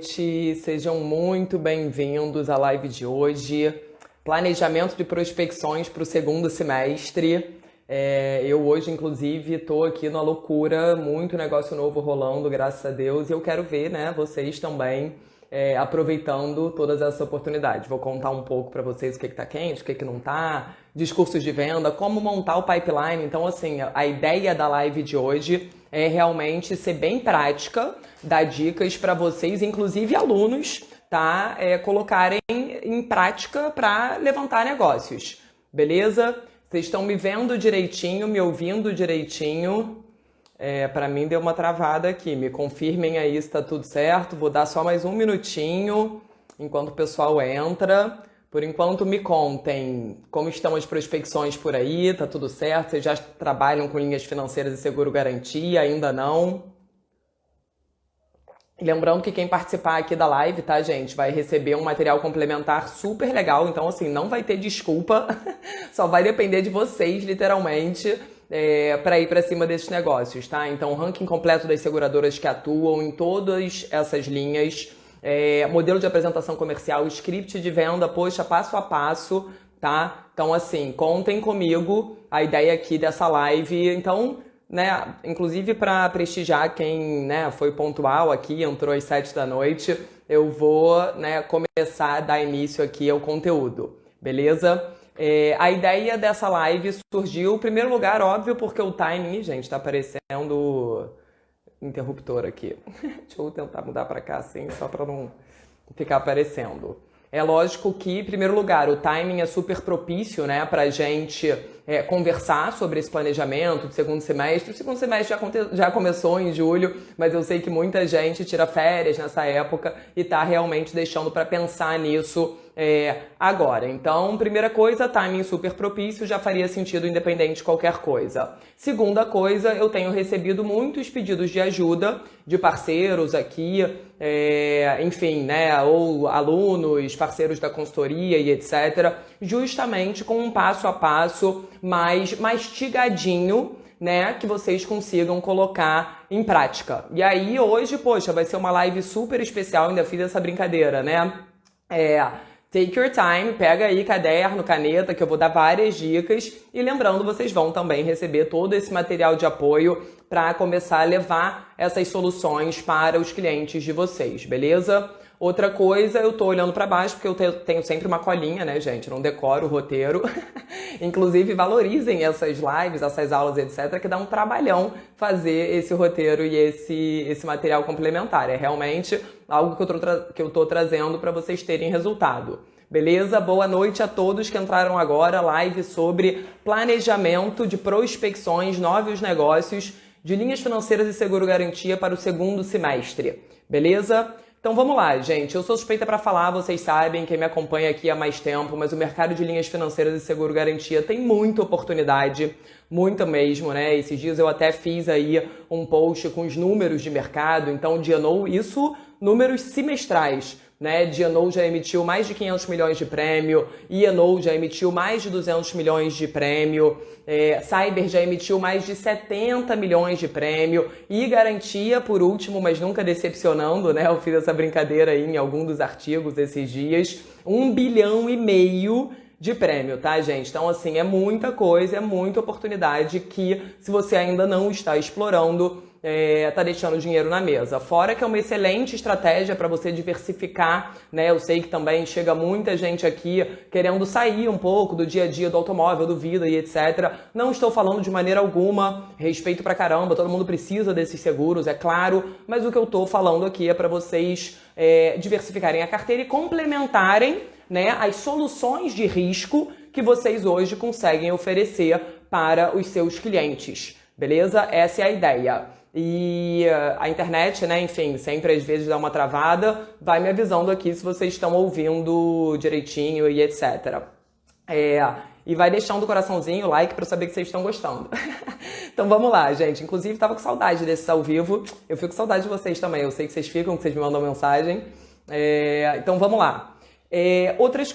Sejam muito bem-vindos à live de hoje. Planejamento de prospecções para o segundo semestre. Eu hoje, inclusive, estou aqui na loucura, muito negócio novo rolando, graças a Deus, e eu quero ver, né, vocês também aproveitando todas essas oportunidades. Vou contar um pouco para vocês o que está quente, o que não está, discursos de venda, como montar o pipeline. Então, assim, a ideia da live de hoje é realmente ser bem prática, dar dicas para vocês, inclusive alunos, tá? Colocarem em prática para levantar negócios, beleza? Vocês estão me vendo direitinho, me ouvindo direitinho? Para mim deu uma travada aqui, me confirmem aí se está tudo certo. Vou dar só mais um minutinho enquanto o pessoal entra. Por enquanto, me contem como estão as prospecções por aí, tá tudo certo? Vocês já trabalham com linhas financeiras e seguro garantia? Ainda não? Lembrando que quem participar aqui da live, tá, gente, vai receber um material complementar super legal. Então, assim, não vai ter desculpa, só vai depender de vocês, literalmente, para ir para cima desses negócios, tá? Então, ranking completo das seguradoras que atuam em todas essas linhas. Modelo de apresentação comercial, script de venda, poxa, passo a passo, tá? Então, assim, contem comigo a ideia aqui dessa live. Então, né, inclusive para prestigiar quem, né, foi pontual aqui, entrou às 7 da noite, eu vou, né, começar a dar início aqui ao conteúdo, beleza? A ideia dessa live surgiu, em primeiro lugar, óbvio, porque o timing, gente, tá aparecendo interruptor aqui. Deixa eu tentar mudar para cá assim, só para não ficar aparecendo. É lógico que, em primeiro lugar, o timing é super propício, né, pra gente conversar sobre esse planejamento de segundo semestre. O segundo semestre já começou em julho, mas eu sei que muita gente tira férias nessa época e tá realmente deixando para pensar nisso agora. Então, primeira coisa, timing super propício, já faria sentido independente de qualquer coisa. Segunda coisa, eu tenho recebido muitos pedidos de ajuda de parceiros aqui, enfim, né, ou alunos, parceiros da consultoria e etc., justamente com um passo a passo mais mastigadinho, né, que vocês consigam colocar em prática. E aí, hoje, poxa, vai ser uma live super especial, ainda fiz essa brincadeira, né? Take your time, pega aí caderno, caneta, que eu vou dar várias dicas. E lembrando, vocês vão também receber todo esse material de apoio para começar a levar essas soluções para os clientes de vocês, beleza? Outra coisa, eu tô olhando para baixo porque eu tenho sempre uma colinha, né, gente? Não decoro o roteiro. Inclusive, valorizem essas lives, essas aulas, etc., que dá um trabalhão fazer esse roteiro e esse material complementar. É realmente algo que eu tô trazendo para vocês terem resultado. Beleza? Boa noite a todos que entraram agora. Live sobre planejamento de prospecções, novos negócios de linhas financeiras e seguro garantia para o segundo semestre. Beleza? Então vamos lá, gente. Eu sou suspeita para falar, vocês sabem, quem me acompanha aqui há mais tempo, mas o mercado de linhas financeiras e seguro garantia tem muita oportunidade, muita mesmo, né? Esses dias eu até fiz aí um post com os números de mercado, então DNO, isso números semestrais, né? DNO já emitiu mais de 500 milhões de prêmio, INO já emitiu mais de 200 milhões de prêmio, Cyber já emitiu mais de 70 milhões de prêmio e garantia, por último, mas nunca decepcionando, né? Eu fiz essa brincadeira aí em algum dos artigos esses dias, 1,5 bilhão de prêmio, tá, gente? Então, assim, é muita coisa, é muita oportunidade que, se você ainda não está explorando, tá deixando dinheiro na mesa. Fora que é uma excelente estratégia para você diversificar, né? Eu sei que também chega muita gente aqui querendo sair um pouco do dia a dia do automóvel, do vida e etc. Não estou falando de maneira alguma, respeito pra caramba, todo mundo precisa desses seguros, é claro, mas o que eu tô falando aqui é para vocês diversificarem a carteira e complementarem, né, as soluções de risco que vocês hoje conseguem oferecer para os seus clientes, beleza? Essa é a ideia. E a internet, né, enfim, sempre às vezes dá uma travada, vai me avisando aqui se vocês estão ouvindo direitinho e etc. E vai deixando o coraçãozinho, o like, para eu saber que vocês estão gostando. Então vamos lá, gente. Inclusive, tava com saudade desses ao vivo. Eu fico com saudade de vocês também. Eu sei que vocês ficam, que vocês me mandam mensagem. Então vamos lá.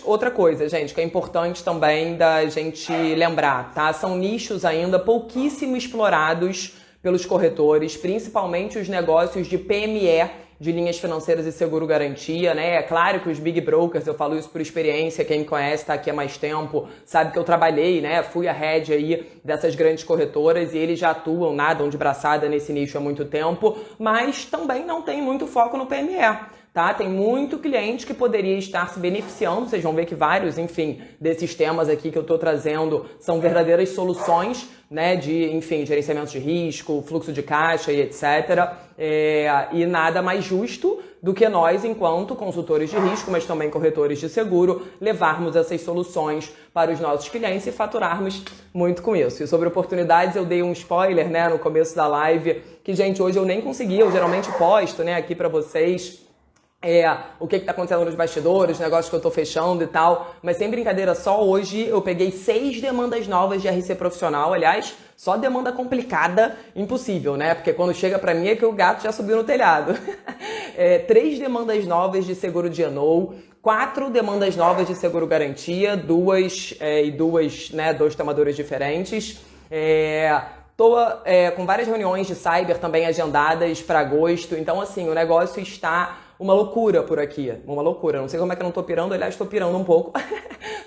Outra coisa, gente, que é importante também da gente lembrar, tá? São nichos ainda pouquíssimo explorados pelos corretores, principalmente os negócios de PME de linhas financeiras e seguro garantia, né? É claro que os big brokers, eu falo isso por experiência, quem me conhece tá aqui há mais tempo, sabe que eu trabalhei, né? Fui a head aí dessas grandes corretoras e eles já atuam, nadam de braçada nesse nicho há muito tempo, mas também não tem muito foco no PME. Tá? Tem muito cliente que poderia estar se beneficiando, vocês vão ver que vários, enfim, desses temas aqui que eu estou trazendo são verdadeiras soluções, né, de, enfim, gerenciamento de risco, fluxo de caixa e etc. E nada mais justo do que nós, enquanto consultores de risco, mas também corretores de seguro, levarmos essas soluções para os nossos clientes e faturarmos muito com isso. E sobre oportunidades, eu dei um spoiler, né, no começo da live, que, gente, hoje eu nem consegui, eu geralmente posto, né, aqui para vocês, o que está acontecendo nos bastidores, os negócios que eu estou fechando e tal. Mas sem brincadeira, só hoje eu peguei 6 demandas novas de RC profissional. Aliás, só demanda complicada, impossível, né? Porque quando chega pra mim é que o gato já subiu no telhado. 3 demandas novas de seguro de E&O, 4 demandas novas de seguro garantia, 2 tomadores diferentes. Tô com várias reuniões de cyber também agendadas para agosto. Então, assim, o negócio está uma loucura por aqui. Uma loucura. Não sei como é que eu não tô pirando, aliás, tô pirando um pouco.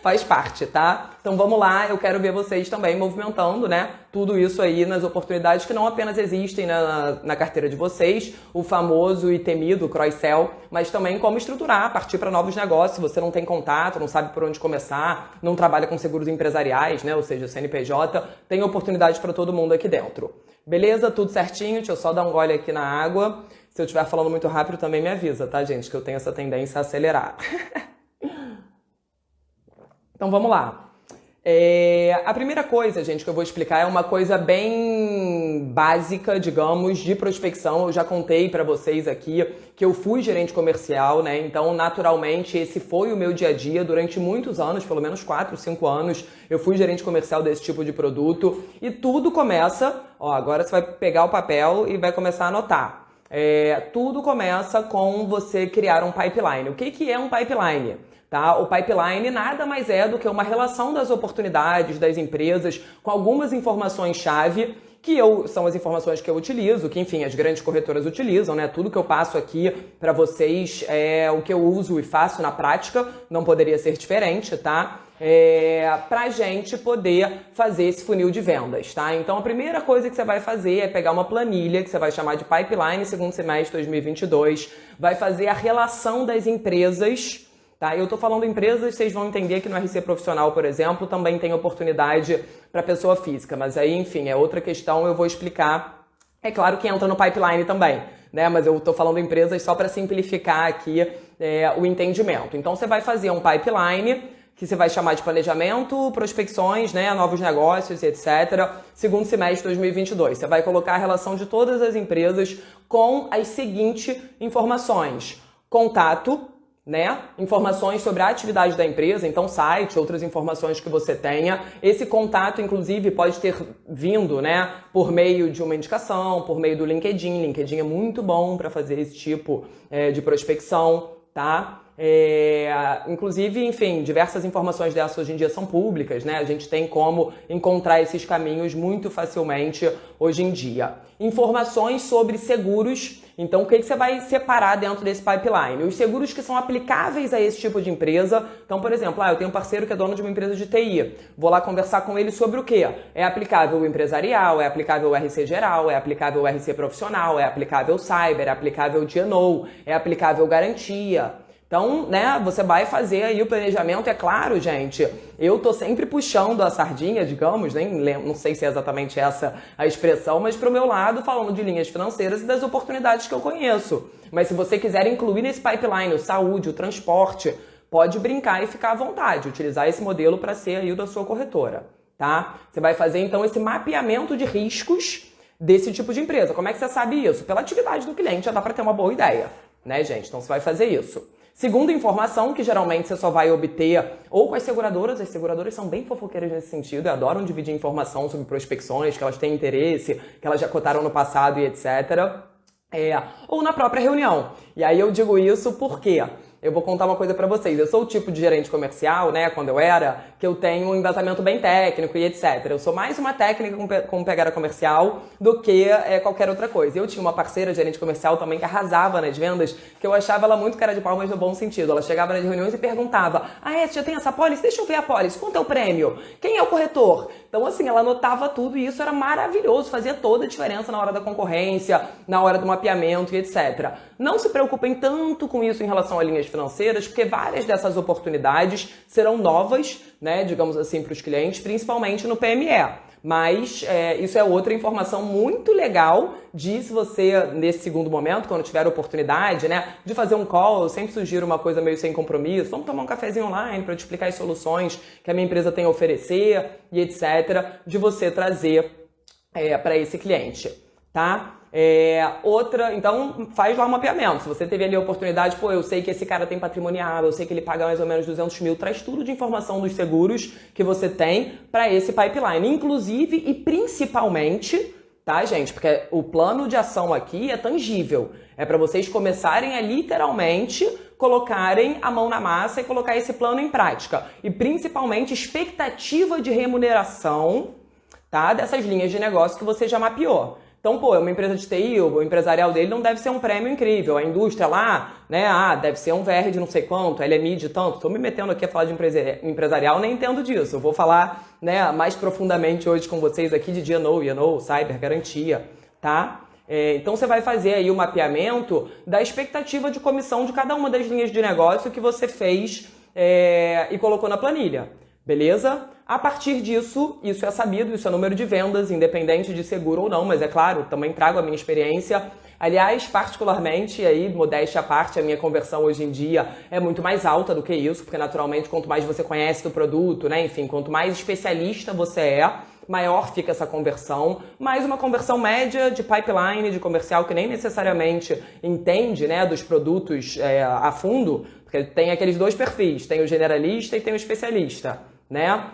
Faz parte, tá? Então vamos lá, eu quero ver vocês também movimentando, né? Tudo isso aí nas oportunidades que não apenas existem na carteira de vocês, o famoso e temido cross-sell, mas também como estruturar, partir para novos negócios. Você não tem contato, não sabe por onde começar, não trabalha com seguros empresariais, né? Ou seja, CNPJ, tem oportunidade para todo mundo aqui dentro. Beleza? Tudo certinho? Deixa eu só dar um gole aqui na água. Se eu estiver falando muito rápido, também me avisa, tá, gente? Que eu tenho essa tendência a acelerar. Então, vamos lá. A primeira coisa, gente, que eu vou explicar é uma coisa bem básica, digamos, de prospecção. Eu já contei pra vocês aqui que eu fui gerente comercial, né? Então, naturalmente, esse foi o meu dia a dia durante muitos anos, pelo menos 4, 5 anos. Eu fui gerente comercial desse tipo de produto. E tudo começa... Ó, agora você vai pegar o papel e vai começar a anotar. Tudo começa com você criar um pipeline. O que é um pipeline? Tá? O pipeline nada mais é do que uma relação das oportunidades das empresas com algumas informações-chave que são as informações que eu utilizo, que enfim as grandes corretoras utilizam, né? Tudo que eu passo aqui para vocês é o que eu uso e faço na prática, não poderia ser diferente, tá? Pra gente poder fazer esse funil de vendas, tá? Então a primeira coisa que você vai fazer é pegar uma planilha que você vai chamar de Pipeline segundo semestre 2022, vai fazer a relação das empresas, tá? Eu tô falando empresas, vocês vão entender que no RC profissional, por exemplo, também tem oportunidade para pessoa física, mas aí, enfim, é outra questão, eu vou explicar. É claro que entra no pipeline também, né? Mas eu tô falando empresas só para simplificar aqui o entendimento. Então você vai fazer um pipeline que você vai chamar de planejamento, prospecções, né, novos negócios, etc. Segundo semestre de 2022. Você vai colocar a relação de todas as empresas com as seguintes informações. Contato, né, informações sobre a atividade da empresa, então site, outras informações que você tenha. Esse contato, inclusive, pode ter vindo, né, por meio de uma indicação, por meio do LinkedIn. LinkedIn é muito bom para fazer esse tipo de prospecção, tá? Inclusive, enfim, diversas informações dessas hoje em dia são públicas, né? A gente tem como encontrar esses caminhos muito facilmente hoje em dia. Informações sobre seguros. Então, o que você vai separar dentro desse pipeline? Os seguros que são aplicáveis a esse tipo de empresa. Então, por exemplo, eu tenho um parceiro que é dono de uma empresa de TI. Vou lá conversar com ele sobre o quê? É aplicável o empresarial, é aplicável o RC geral, é aplicável o RC profissional, é aplicável cyber, é aplicável o D&O, é aplicável garantia. Então, né, você vai fazer aí o planejamento, é claro, gente, eu tô sempre puxando a sardinha, digamos, não sei se é exatamente essa a expressão, mas pro meu lado, falando de linhas financeiras e das oportunidades que eu conheço. Mas se você quiser incluir nesse pipeline o saúde, o transporte, pode brincar e ficar à vontade, utilizar esse modelo para ser aí o da sua corretora, tá? Você vai fazer, então, esse mapeamento de riscos desse tipo de empresa. Como é que você sabe isso? Pela atividade do cliente, já dá para ter uma boa ideia, né, gente? Então, você vai fazer isso. Segunda informação, que geralmente você só vai obter ou com as seguradoras são bem fofoqueiras nesse sentido, e adoram dividir informação sobre prospecções, que elas têm interesse, que elas já cotaram no passado e etc. Ou na própria reunião. E aí eu digo isso porque eu vou contar uma coisa pra vocês. Eu sou o tipo de gerente comercial, né, quando eu era, que eu tenho um embasamento bem técnico e etc. Eu sou mais uma técnica com pegada comercial do que qualquer outra coisa. Eu tinha uma parceira gerente comercial também que arrasava nas vendas, que eu achava ela muito cara de pau, mas no bom sentido. Ela chegava nas reuniões e perguntava: você já tem essa pólice? Deixa eu ver a pólice. Quanto é o prêmio? Quem é o corretor? Então, assim, ela anotava tudo e isso era maravilhoso, fazia toda a diferença na hora da concorrência, na hora do mapeamento e etc. Não se preocupem tanto com isso em relação a linhas financeiras, porque várias dessas oportunidades serão novas, né, digamos assim, para os clientes, principalmente no PME. Mas isso é outra informação muito legal de, se você, nesse segundo momento, quando tiver oportunidade, né, de fazer um call, eu sempre sugiro uma coisa meio sem compromisso, vamos tomar um cafezinho online para eu te explicar as soluções que a minha empresa tem a oferecer e etc, de você trazer para esse cliente, tá? Então faz lá um mapeamento. Se você teve ali a oportunidade, eu sei que esse cara tem patrimonial, eu sei que ele paga mais ou menos 200 mil, traz tudo de informação dos seguros que você tem para esse pipeline, inclusive e principalmente, tá, gente? Porque o plano de ação aqui é tangível, é para vocês começarem a literalmente colocarem a mão na massa e colocar esse plano em prática, e principalmente expectativa de remuneração, tá, dessas linhas de negócio que você já mapeou. Então, é uma empresa de TI, o empresarial dele não deve ser um prêmio incrível. A indústria lá, né, deve ser um VR de não sei quanto, LMI de tanto. Estou me metendo aqui a falar de empresarial, nem entendo disso. Eu vou falar, né, mais profundamente hoje com vocês aqui de D&O, Cyber, garantia, tá? Então, você vai fazer aí o mapeamento da expectativa de comissão de cada uma das linhas de negócio que você fez e colocou na planilha. Beleza? A partir disso, isso é sabido, isso é número de vendas, independente de seguro ou não, mas é claro, também trago a minha experiência. Aliás, particularmente, e aí, modéstia à parte, a minha conversão hoje em dia é muito mais alta do que isso, porque naturalmente, quanto mais você conhece do produto, né, enfim, quanto mais especialista você maior fica essa conversão, mais uma conversão média de pipeline, de comercial que nem necessariamente entende, né, dos produtos a fundo, porque tem aqueles dois perfis, tem o generalista e tem o especialista, né,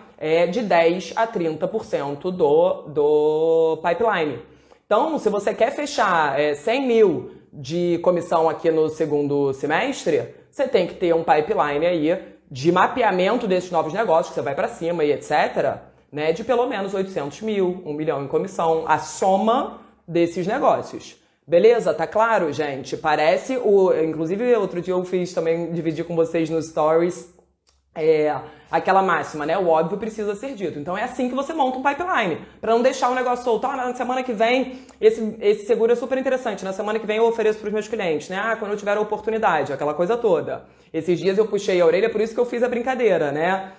de 10 a 30% do pipeline. Então, se você quer fechar 100 mil de comissão aqui no segundo semestre, você tem que ter um pipeline aí de mapeamento desses novos negócios, que você vai para cima e etc., né, de pelo menos 800 mil, 1 milhão em comissão, a soma desses negócios. Beleza? Tá claro, gente? Parece inclusive, outro dia eu fiz também, dividi com vocês nos stories, aquela máxima, né? O óbvio precisa ser dito. Então é assim que você monta um pipeline, para não deixar o negócio solto. Na semana que vem, esse seguro é super interessante. Na semana que vem eu ofereço para os meus clientes, né? Quando eu tiver a oportunidade, aquela coisa toda. Esses dias eu puxei a orelha, por isso que eu fiz a brincadeira, né?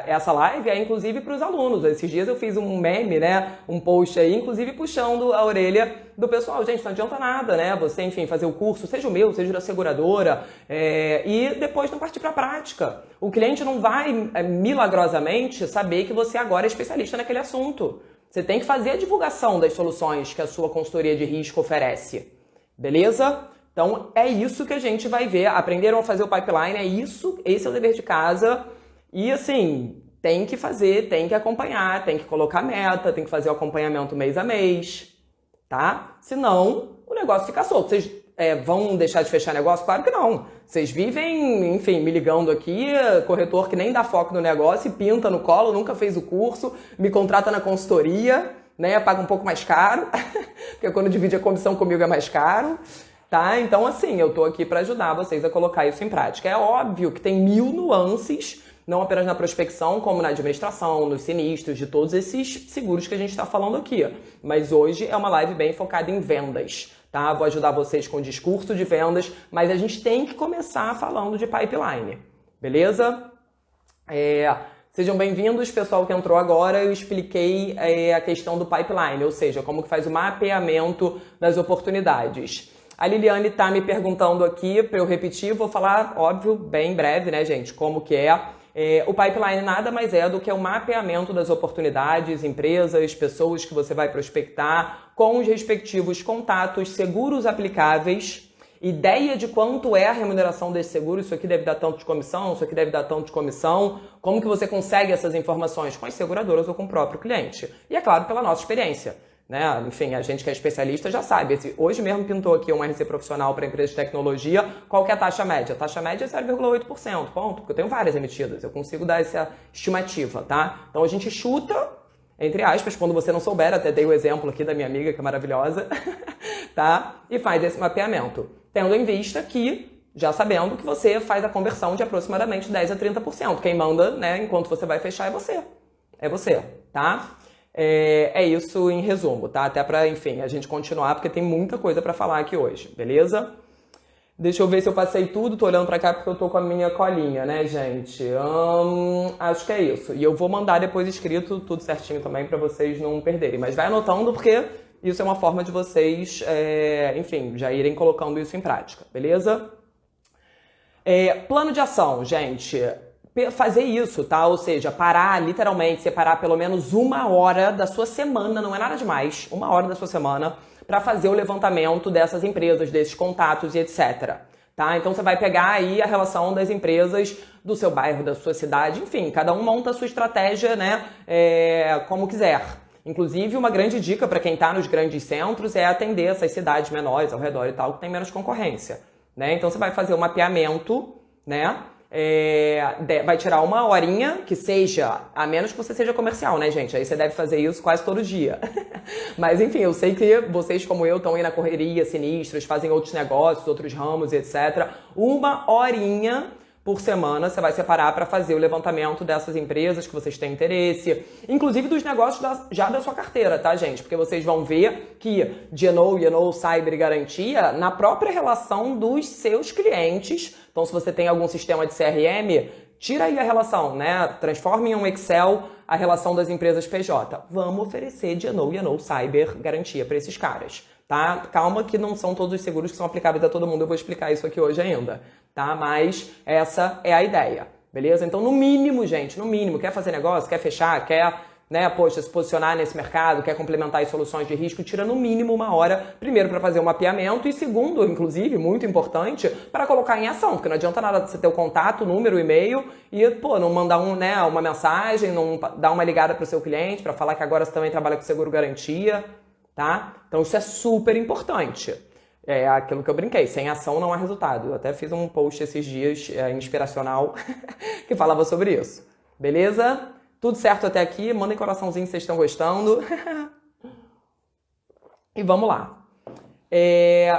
Essa live é inclusive para os alunos. Esses dias eu fiz um meme, né? Um post aí, inclusive puxando a orelha do pessoal. Gente, não adianta nada, né? Você, enfim, fazer o curso, seja o meu, seja da seguradora, e depois não partir para a prática. O cliente não vai milagrosamente saber que você agora é especialista naquele assunto. Você tem que fazer a divulgação das soluções que a sua consultoria de risco oferece. Beleza? Então, é isso que a gente vai ver. Aprenderam a fazer o pipeline, esse é o dever de casa. E, assim, tem que fazer, tem que acompanhar, tem que colocar meta, tem que fazer o acompanhamento mês a mês, tá? Senão, o negócio fica solto. Vocês vão deixar de fechar negócio? Claro que não. Vocês vivem, enfim, me ligando aqui, corretor que nem dá foco no negócio e pinta no colo, nunca fez o curso, me contrata na consultoria, né? Paga um pouco mais caro, porque quando divide a comissão comigo é mais caro. Tá? Então, assim, eu tô aqui para ajudar vocês a colocar isso em prática. É óbvio que tem 1000 nuances, não apenas na prospecção, como na administração, nos sinistros, de todos esses seguros que a gente está falando aqui. Mas hoje é uma live bem focada em vendas, tá? Vou ajudar vocês com o discurso de vendas, mas a gente tem que começar falando de pipeline, beleza? Sejam bem-vindos, pessoal que entrou agora. Eu expliquei a questão do pipeline, ou seja, como que faz o mapeamento das oportunidades. A Liliane tá me perguntando aqui para eu repetir, vou falar, óbvio, bem breve, né, gente, como que o pipeline nada mais é do que o mapeamento das oportunidades, empresas, pessoas que você vai prospectar, com os respectivos contatos, seguros aplicáveis, ideia de quanto é a remuneração desse seguro, isso aqui deve dar tanto de comissão, isso aqui deve dar tanto de comissão, como que você consegue essas informações com as seguradoras ou com o próprio cliente. E é claro, pela nossa experiência. né? Enfim, a gente que é especialista já sabe. Hoje mesmo pintou aqui um RC profissional para empresa de tecnologia. Qual que é a taxa média? A taxa média é 0,8%, ponto. Porque eu tenho várias emitidas, eu consigo dar essa estimativa, tá? Então a gente chuta, entre aspas, quando você não souber, até dei o exemplo aqui da minha amiga, que é maravilhosa, tá? E faz esse mapeamento. Tendo em vista que, já sabendo que você faz a conversão de aproximadamente 10 a 30%. Quem manda, né, enquanto você vai fechar é você. É você, tá? É isso em resumo, tá? Até pra, enfim, a gente continuar, porque tem muita coisa pra falar aqui hoje, beleza? Deixa eu ver se eu passei tudo, tô olhando pra cá porque eu tô com a minha colinha, né, gente? Acho que é isso. E eu vou mandar depois escrito tudo certinho também pra vocês não perderem. Mas vai anotando porque isso é uma forma de vocês, enfim, já irem colocando isso em prática, beleza? Plano de ação, gente. Fazer isso, tá? Ou seja, parar, literalmente, separar pelo menos 1 hora da sua semana, não é nada demais, 1 hora da sua semana, para fazer o levantamento dessas empresas, desses contatos e etc. Tá? Então você vai pegar aí a relação das empresas do seu bairro, da sua cidade, enfim, cada um monta a sua estratégia, né, como quiser. Inclusive, uma grande dica para quem está nos grandes centros é atender essas cidades menores ao redor e tal, que tem menos concorrência. Né? Então você vai fazer o mapeamento, né? Vai tirar 1 horinha, que seja, a menos que você seja comercial, né, gente? Aí você deve fazer isso quase todo dia. Mas, enfim, eu sei que vocês, como eu, estão aí na correria, sinistros, fazem outros negócios, outros ramos, etc. 1 horinha por semana você vai separar para fazer o levantamento dessas empresas que vocês têm interesse, inclusive dos negócios já da sua carteira, tá, gente? Porque vocês vão ver que GNO, Cyber e Garantia, na própria relação dos seus clientes, então se você tem algum sistema de CRM, tira aí a relação, né? Transforma em um Excel a relação das empresas PJ. Vamos oferecer GNO, Cyber, Garantia para esses caras. Tá? Calma que não são todos os seguros que são aplicáveis a todo mundo, eu vou explicar isso aqui hoje ainda, tá? Mas essa é a ideia, beleza? Então, no mínimo, gente, no mínimo, quer fazer negócio, quer fechar, quer, né, poxa, se posicionar nesse mercado, quer complementar as soluções de risco, tira no mínimo 1 hora, primeiro para fazer o mapeamento e segundo, inclusive, muito importante, para colocar em ação, porque não adianta nada você ter o contato, número, e-mail e, pô, não mandar uma mensagem, não dar uma ligada para o seu cliente para falar que agora você também trabalha com seguro garantia. Tá? Então isso é super importante. É aquilo que eu brinquei, sem ação não há resultado. Eu até fiz um post esses dias inspiracional que falava sobre isso. Beleza? Tudo certo até aqui? Mandem coraçãozinho se vocês estão gostando. E vamos lá.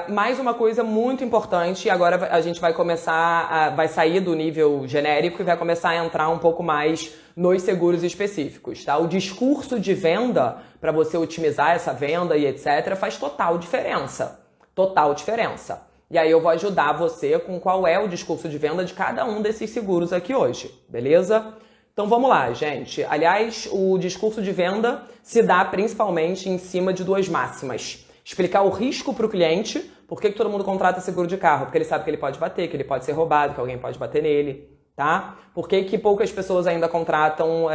Mais uma coisa muito importante, agora a gente vai começar, vai sair do nível genérico e vai começar a entrar um pouco mais nos seguros específicos, tá? O discurso de venda, para você otimizar essa venda e etc, faz total diferença. Total diferença. E aí eu vou ajudar você com qual é o discurso de venda de cada um desses seguros aqui hoje, beleza? Então vamos lá, gente. Aliás, o discurso de venda se dá principalmente em cima de 2 máximas. Explicar o risco para o cliente, por que todo mundo contrata seguro de carro? Porque ele sabe que ele pode bater, que ele pode ser roubado, que alguém pode bater nele, tá? Por que poucas pessoas ainda contratam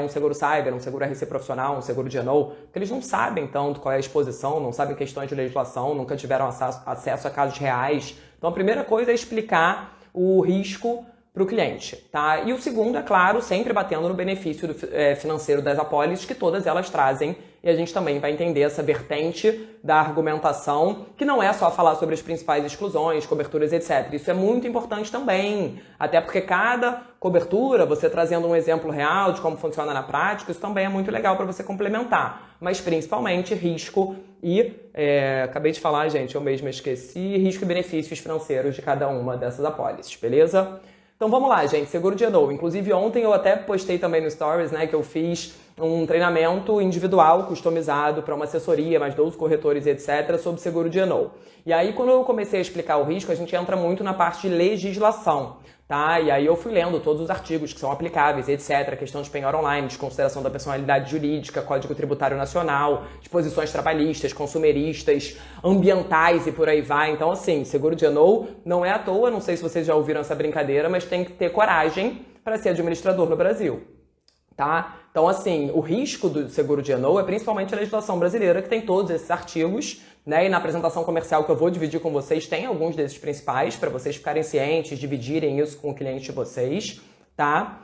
um seguro cyber, um seguro RC profissional, um seguro de GNO? Porque eles não sabem tanto qual é a exposição, não sabem questões de legislação, nunca tiveram acesso a casos reais. Então a primeira coisa é explicar o risco para o cliente, tá? E o segundo, é claro, sempre batendo no benefício financeiro das apólices, que todas elas trazem, e a gente também vai entender essa vertente da argumentação, que não é só falar sobre as principais exclusões, coberturas, etc. Isso é muito importante também, até porque cada cobertura, você trazendo um exemplo real de como funciona na prática, isso também é muito legal para você complementar, mas principalmente risco e, acabei de falar, gente, eu mesma esqueci, risco e benefícios financeiros de cada uma dessas apólices, beleza? Então vamos lá, gente, seguro de GNO. Inclusive ontem eu até postei também no Stories, né, que eu fiz um treinamento individual, customizado para uma assessoria, mais 12 corretores, etc, sobre seguro de GNO. E aí quando eu comecei a explicar o risco, a gente entra muito na parte de legislação, tá? E aí eu fui lendo todos os artigos que são aplicáveis, etc, questão de penhor online, desconsideração da personalidade jurídica, Código Tributário Nacional, disposições trabalhistas, consumeristas, ambientais e por aí vai. Então assim, seguro de GNO não é à toa, não sei se vocês já ouviram essa brincadeira, mas tem que ter coragem para ser administrador no Brasil. Tá? Então, assim, o risco do seguro de GNO é principalmente a legislação brasileira, que tem todos esses artigos, né? E na apresentação comercial que eu vou dividir com vocês, tem alguns desses principais, para vocês ficarem cientes, dividirem isso com o cliente de vocês, tá?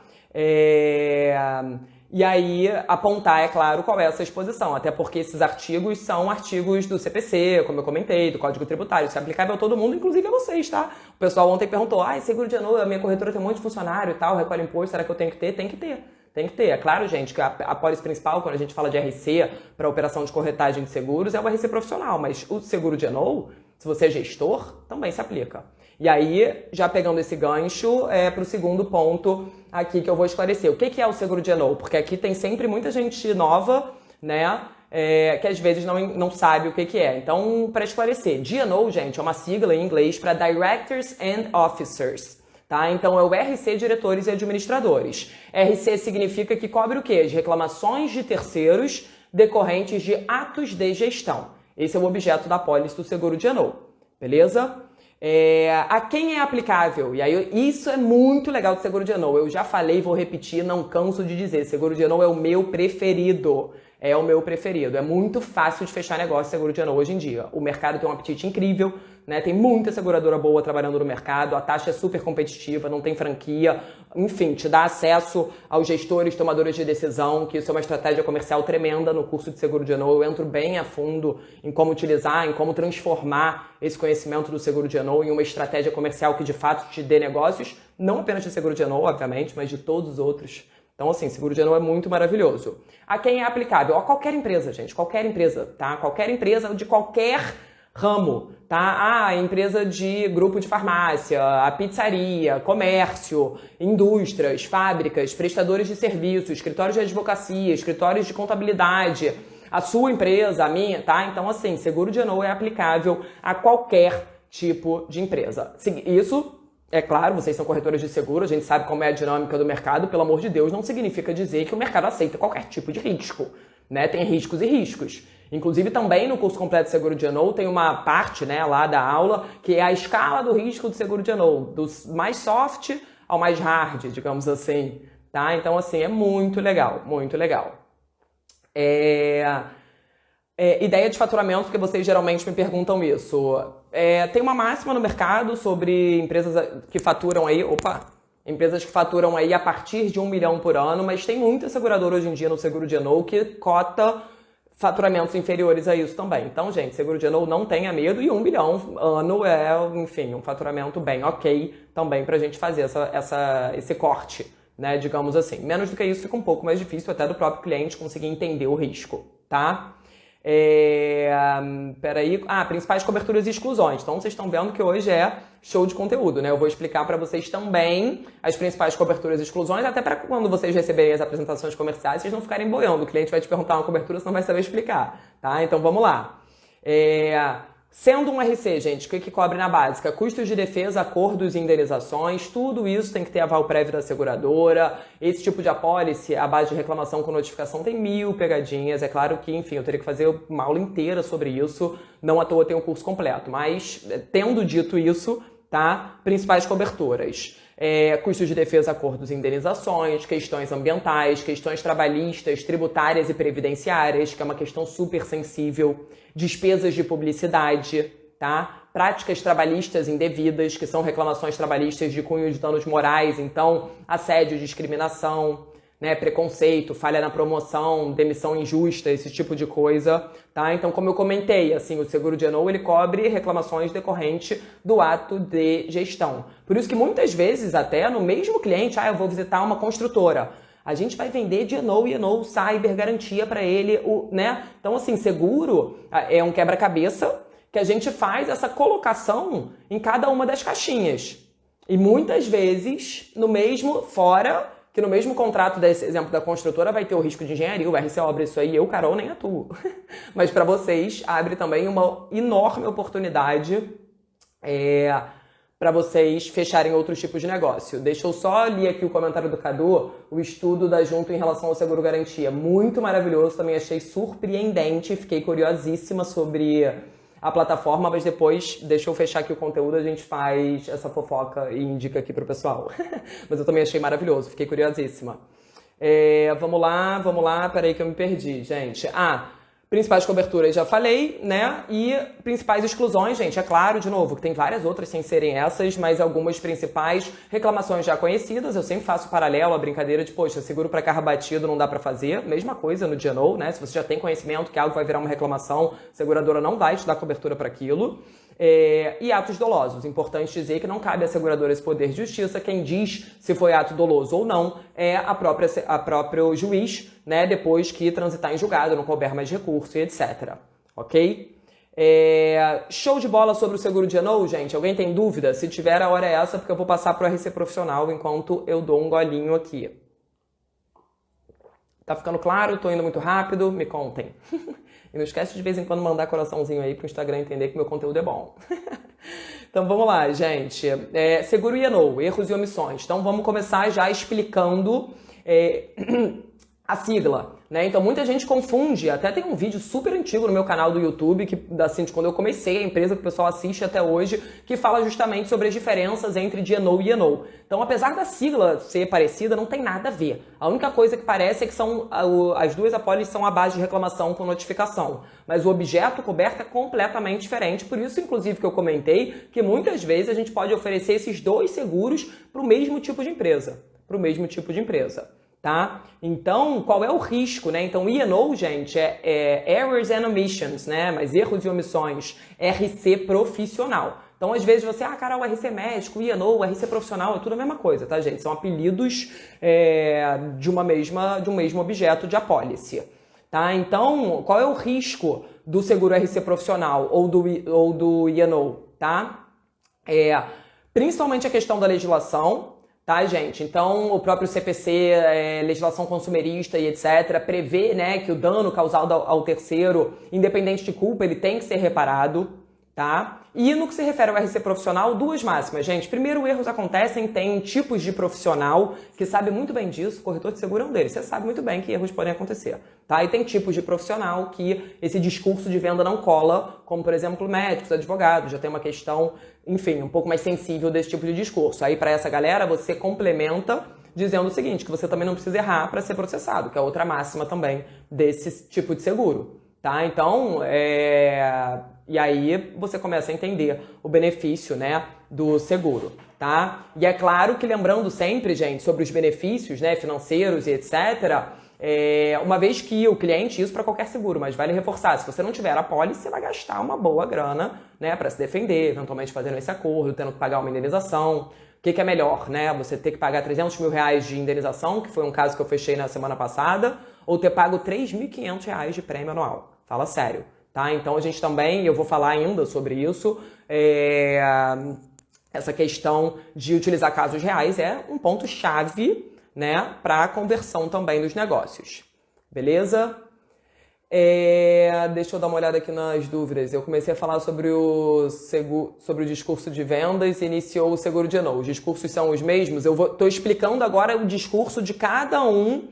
E aí apontar, é claro, qual é essa exposição, até porque esses artigos são artigos do CPC, como eu comentei, do Código Tributário, isso é aplicável a todo mundo, inclusive a vocês, tá? O pessoal ontem perguntou, seguro de ano, a minha corretora tem um monte de funcionário e tal, recolhe imposto, será que eu tenho que ter? Tem que ter. Tem que ter. É claro, gente, que a apólice principal, quando a gente fala de RC para operação de corretagem de seguros, é o RC profissional, mas o seguro de ano, se você é gestor, também se aplica. E aí, já pegando esse gancho, para o segundo ponto aqui que eu vou esclarecer. O que é o seguro de ano? Porque aqui tem sempre muita gente nova, né, que às vezes não sabe o que é. Então, para esclarecer, D&O, gente, é uma sigla em inglês para Directors and Officers. Tá? Então, é o RC Diretores e Administradores. RC significa que cobre o quê? As reclamações de terceiros decorrentes de atos de gestão. Esse é o objeto da apólice do seguro de ano. Beleza? A quem é aplicável? E aí, isso é muito legal do seguro de ano. Eu já falei, vou repetir, não canso de dizer. Seguro de ano é o meu preferido. É o meu preferido. É muito fácil de fechar negócio seguro de ano hoje em dia. O mercado tem um apetite incrível, né? Tem muita seguradora boa trabalhando no mercado, a taxa é super competitiva, não tem franquia. Enfim, te dá acesso aos gestores, tomadores de decisão, que isso é uma estratégia comercial tremenda no curso de seguro de ano. Eu entro bem a fundo em como utilizar, em como transformar esse conhecimento do seguro de ano em uma estratégia comercial que de fato te dê negócios, não apenas de seguro de ano, obviamente, mas de todos os outros. Então, assim, seguro de ano é muito maravilhoso. A quem é aplicável? A qualquer empresa, gente. Qualquer empresa, tá? Qualquer empresa de qualquer ramo, tá? A empresa de grupo de farmácia, a pizzaria, comércio, indústrias, fábricas, prestadores de serviços, escritórios de advocacia, escritórios de contabilidade, a sua empresa, a minha, tá? Então, assim, seguro de ano é aplicável a qualquer tipo de empresa. Isso... É claro, vocês são corretores de seguro, a gente sabe como é a dinâmica do mercado, pelo amor de Deus, não significa dizer que o mercado aceita qualquer tipo de risco, né? Tem riscos e riscos. Inclusive também no curso completo de seguro de ano tem uma parte, né, lá da aula, que é a escala do risco do seguro de ano, do mais soft ao mais hard, digamos assim, tá? Então, assim, é muito legal, muito legal. Ideia de faturamento, porque vocês geralmente me perguntam isso. Tem uma máxima no mercado sobre empresas que faturam aí, a partir de 1 milhão por ano, mas tem muita seguradora hoje em dia no seguro de ano que cota faturamentos inferiores a isso também. Então, gente, seguro de ano não tenha medo e 1 milhão ano é, enfim, um faturamento bem ok também pra gente fazer esse corte, né, digamos assim. Menos do que isso fica um pouco mais difícil até do próprio cliente conseguir entender o risco, tá? Principais coberturas e exclusões. Então, vocês estão vendo que hoje é show de conteúdo, né? Eu vou explicar para vocês também as principais coberturas e exclusões, até para quando vocês receberem as apresentações comerciais, vocês não ficarem boiando. O cliente vai te perguntar uma cobertura, você não vai saber explicar, tá? Então, vamos lá. Sendo um RC, gente, o que cobre na básica? Custos de defesa, acordos e indenizações, tudo isso tem que ter aval prévio da seguradora. Esse tipo de apólice, a base de reclamação com notificação, tem 1000 pegadinhas. É claro que, enfim, eu teria que fazer uma aula inteira sobre isso, não à toa tem um curso completo. Mas, tendo dito isso, tá? Principais coberturas. Custos de defesa, acordos e indenizações, questões ambientais, questões trabalhistas, tributárias e previdenciárias, que é uma questão super sensível, despesas de publicidade, tá? Práticas trabalhistas indevidas, que são reclamações trabalhistas de cunho de danos morais, então assédio, discriminação, né, preconceito, falha na promoção, demissão injusta, esse tipo de coisa, tá? Então, como eu comentei, assim, o seguro de ano ele cobre reclamações decorrentes do ato de gestão. Por isso que muitas vezes, até no mesmo cliente, eu vou visitar uma construtora, a gente vai vender de E&O, cyber, garantia para ele, né? Então, assim, seguro é um quebra-cabeça que a gente faz essa colocação em cada uma das caixinhas. E muitas vezes, no mesmo contrato desse exemplo da construtora vai ter o risco de engenharia, o RC Obra, isso aí eu, Carol, nem atuo. Mas para vocês, abre também uma enorme oportunidade para vocês fecharem outros tipos de negócio. Deixa eu só ler aqui o comentário do Cadu, o estudo da Junto em relação ao seguro garantia. Muito maravilhoso, também achei surpreendente, fiquei curiosíssima sobre a plataforma, mas depois, deixa eu fechar aqui o conteúdo, a gente faz essa fofoca e indica aqui pro pessoal. Mas eu também achei maravilhoso, fiquei curiosíssima. Vamos lá, peraí que eu me perdi, gente. Principais coberturas já falei, né? E principais exclusões, gente, é claro, de novo, que tem várias outras sem serem essas, mas algumas principais reclamações já conhecidas. Eu sempre faço paralelo à brincadeira de, poxa, seguro para carro batido não dá para fazer. Mesma coisa no D&O, né? Se você já tem conhecimento que algo vai virar uma reclamação, a seguradora não vai te dar cobertura para aquilo. E atos dolosos. Importante dizer que não cabe à seguradora esse poder de justiça. Quem diz se foi ato doloso ou não é a próprio juiz, né, depois que transitar em julgado, não couber mais recurso e etc. Ok? Show de bola sobre o seguro D&O, gente? Alguém tem dúvida? Se tiver, a hora é essa, porque eu vou passar para o RC Profissional enquanto eu dou um golinho aqui. Tá ficando claro? Tô indo muito rápido? Me contem. E não esquece de vez em quando mandar coraçãozinho aí pro Instagram entender que meu conteúdo é bom. Então vamos lá, gente. Seguro E&O, erros e omissões. Então vamos começar já explicando a sigla, né? Então muita gente confunde, até tem um vídeo super antigo no meu canal do YouTube, que assim, de quando eu comecei a empresa, que o pessoal assiste até hoje, que fala justamente sobre as diferenças entre D&O e E&O. Então apesar da sigla ser parecida, não tem nada a ver. A única coisa que parece é que as duas apólices são a base de reclamação com notificação, mas o objeto coberto é completamente diferente, por isso inclusive que eu comentei que muitas vezes a gente pode oferecer esses dois seguros para o mesmo tipo de empresa, tá? Então, qual é o risco, né? Então, E&O, gente, é Errors and Omissions, né? Mas erros e omissões, RC profissional. Então, às vezes você, Carol, RC médico, E&O, RC profissional, é tudo a mesma coisa, tá, gente? São apelidos de um mesmo objeto de apólice, tá? Então, qual é o risco do seguro RC profissional ou do E&O, tá? Principalmente a questão da legislação, tá, gente? Então, o próprio CPC, legislação consumerista e etc., prevê, né, que o dano causado ao terceiro, independente de culpa, ele tem que ser reparado, tá? E no que se refere ao RC profissional, duas máximas, gente. Primeiro, erros acontecem, tem tipos de profissional que sabe muito bem disso, corretor de seguro é um deles. Você sabe muito bem que erros podem acontecer, tá? E tem tipos de profissional que esse discurso de venda não cola, como, por exemplo, médicos, advogados, já tem uma questão, enfim, um pouco mais sensível desse tipo de discurso. Aí, para essa galera, você complementa dizendo o seguinte, que você também não precisa errar para ser processado, que é outra máxima também desse tipo de seguro, tá? Então, e aí você começa a entender o benefício, né, do seguro, tá? E é claro que lembrando sempre, gente, sobre os benefícios, né, financeiros e etc., uma vez que o cliente, isso para qualquer seguro, mas vale reforçar, se você não tiver a apólice, você vai gastar uma boa grana, né, para se defender, eventualmente fazendo esse acordo, tendo que pagar uma indenização. O que é melhor, né? Você ter que pagar 300 mil reais de indenização, que foi um caso que eu fechei na semana passada, ou ter pago 3.500 reais de prêmio anual? Fala sério. Tá? Então a gente também, eu vou falar ainda sobre isso, essa questão de utilizar casos reais é um ponto-chave, né, para a conversão também dos negócios. Beleza? Deixa eu dar uma olhada aqui nas dúvidas. Eu comecei a falar sobre o discurso de vendas e iniciou o seguro de E&O. Os discursos são os mesmos? Estou explicando agora o discurso de cada um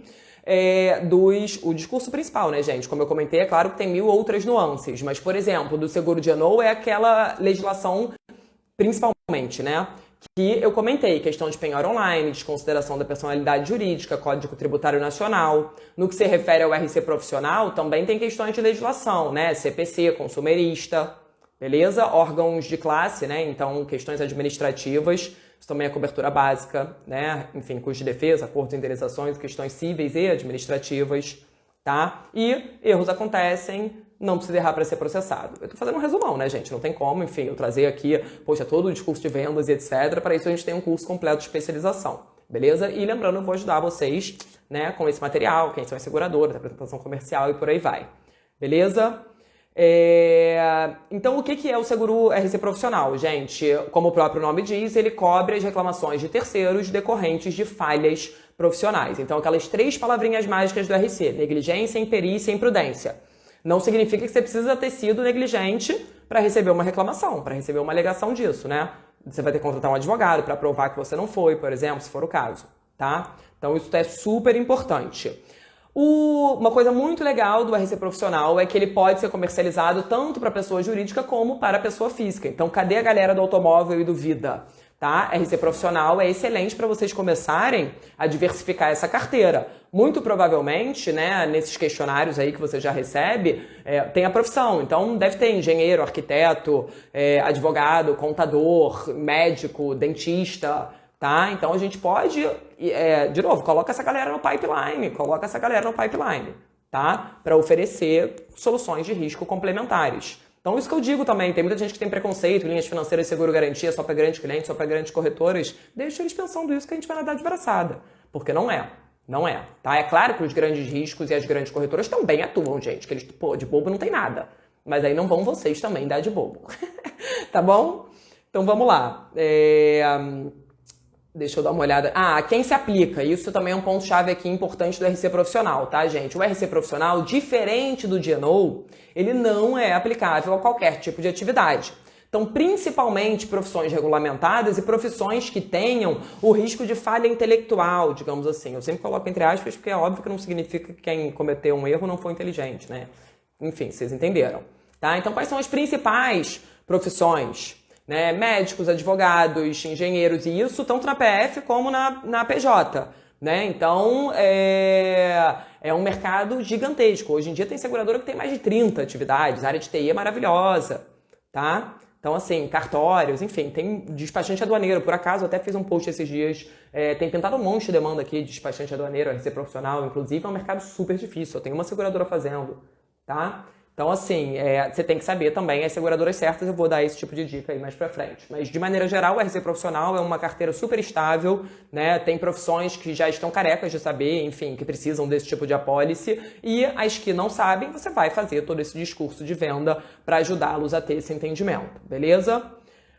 o discurso principal, né, gente? Como eu comentei, é claro que tem 1000 outras nuances, mas, por exemplo, do seguro de E&O é aquela legislação, principalmente, né, que eu comentei, questão de penhora online, desconsideração da personalidade jurídica, Código Tributário Nacional. No que se refere ao RC profissional, também tem questões de legislação, né, CPC, consumerista, beleza? Órgãos de classe, né, então questões administrativas. Isso também é cobertura básica, né? Enfim, custo de defesa, acordos de indenizações, questões cíveis e administrativas, tá? E erros acontecem, não precisa errar para ser processado. Eu tô fazendo um resumão, né, gente? Não tem como, enfim, eu trazer aqui, poxa, todo o discurso de vendas e etc. Para isso a gente tem um curso completo de especialização, beleza? E lembrando, eu vou ajudar vocês, né, com esse material, quem são as seguradoras, apresentação comercial e por aí vai, beleza? Então, o que é o seguro RC profissional, gente? Como o próprio nome diz, ele cobre as reclamações de terceiros decorrentes de falhas profissionais. Então, aquelas 3 palavrinhas mágicas do RC, negligência, imperícia e imprudência. Não significa que você precisa ter sido negligente para receber uma reclamação, para receber uma alegação disso, né? Você vai ter que contratar um advogado para provar que você não foi, por exemplo, se for o caso, tá? Então, isso é super importante. Uma coisa muito legal do RC profissional é que ele pode ser comercializado tanto para pessoa jurídica como para pessoa física. Então, cadê a galera do automóvel e do Vida? tá? RC profissional é excelente para vocês começarem a diversificar essa carteira. Muito provavelmente, né, nesses questionários aí que você já recebe, tem a profissão. Então, deve ter engenheiro, arquiteto, advogado, contador, médico, dentista, tá? Então, a gente pode, de novo, coloca essa galera no pipeline, tá? Para oferecer soluções de risco complementares. Então, isso que eu digo também, tem muita gente que tem preconceito, linhas financeiras, seguro-garantia só para grandes clientes, só para grandes corretoras. Deixa eles pensando isso que a gente vai nadar de braçada. Porque não é. Não é, tá? É claro que os grandes riscos e as grandes corretoras também atuam, gente. Que eles, pô, de bobo não tem nada. Mas aí não vão vocês também dar de bobo. Tá bom? Então, vamos lá. Deixa eu dar uma olhada. A quem se aplica? Isso também é um ponto-chave aqui importante do RC profissional, tá, gente? O RC profissional, diferente do DNO, ele não é aplicável a qualquer tipo de atividade. Então, principalmente profissões regulamentadas e profissões que tenham o risco de falha intelectual, digamos assim. Eu sempre coloco entre aspas, porque é óbvio que não significa que quem cometeu um erro não foi inteligente, né? Enfim, vocês entenderam. Tá? Então, quais são as principais profissões? Né, médicos, advogados, engenheiros, e isso tanto na PF como na PJ. Né? Então, é um mercado gigantesco. Hoje em dia tem seguradora que tem mais de 30 atividades, a área de TI é maravilhosa. Tá? Então, assim, cartórios, enfim, tem despachante aduaneiro. Por acaso, eu até fiz um post esses dias, tem pintado um monte de demanda aqui de despachante aduaneiro, RC profissional, inclusive é um mercado super difícil. Eu tenho uma seguradora fazendo, tá? Então, assim, você tem que saber também as seguradoras certas, eu vou dar esse tipo de dica aí mais pra frente. Mas, de maneira geral, o RC profissional é uma carteira super estável, né? Tem profissões que já estão carecas de saber, enfim, que precisam desse tipo de apólice, e as que não sabem, você vai fazer todo esse discurso de venda para ajudá-los a ter esse entendimento, beleza?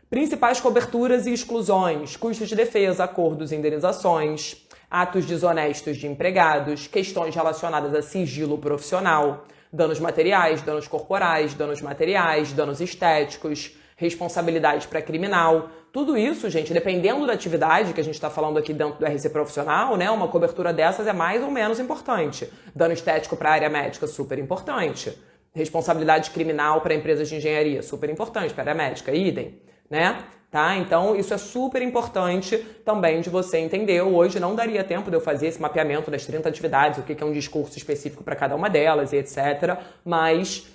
Principais coberturas e exclusões, custos de defesa, acordos e indenizações, atos desonestos de empregados, questões relacionadas a sigilo profissional, danos materiais, danos corporais, danos materiais, danos estéticos, responsabilidade pré-criminal. Tudo isso, gente, dependendo da atividade que a gente está falando aqui dentro do RC profissional, né, uma cobertura dessas é mais ou menos importante. Dano estético para a área médica, super importante. Responsabilidade criminal para empresas de engenharia, super importante. Para a área médica, idem, né? Tá? Então, isso é super importante também de você entender. Hoje não daria tempo de eu fazer esse mapeamento das 30 atividades, o que é um discurso específico para cada uma delas e etc. Mas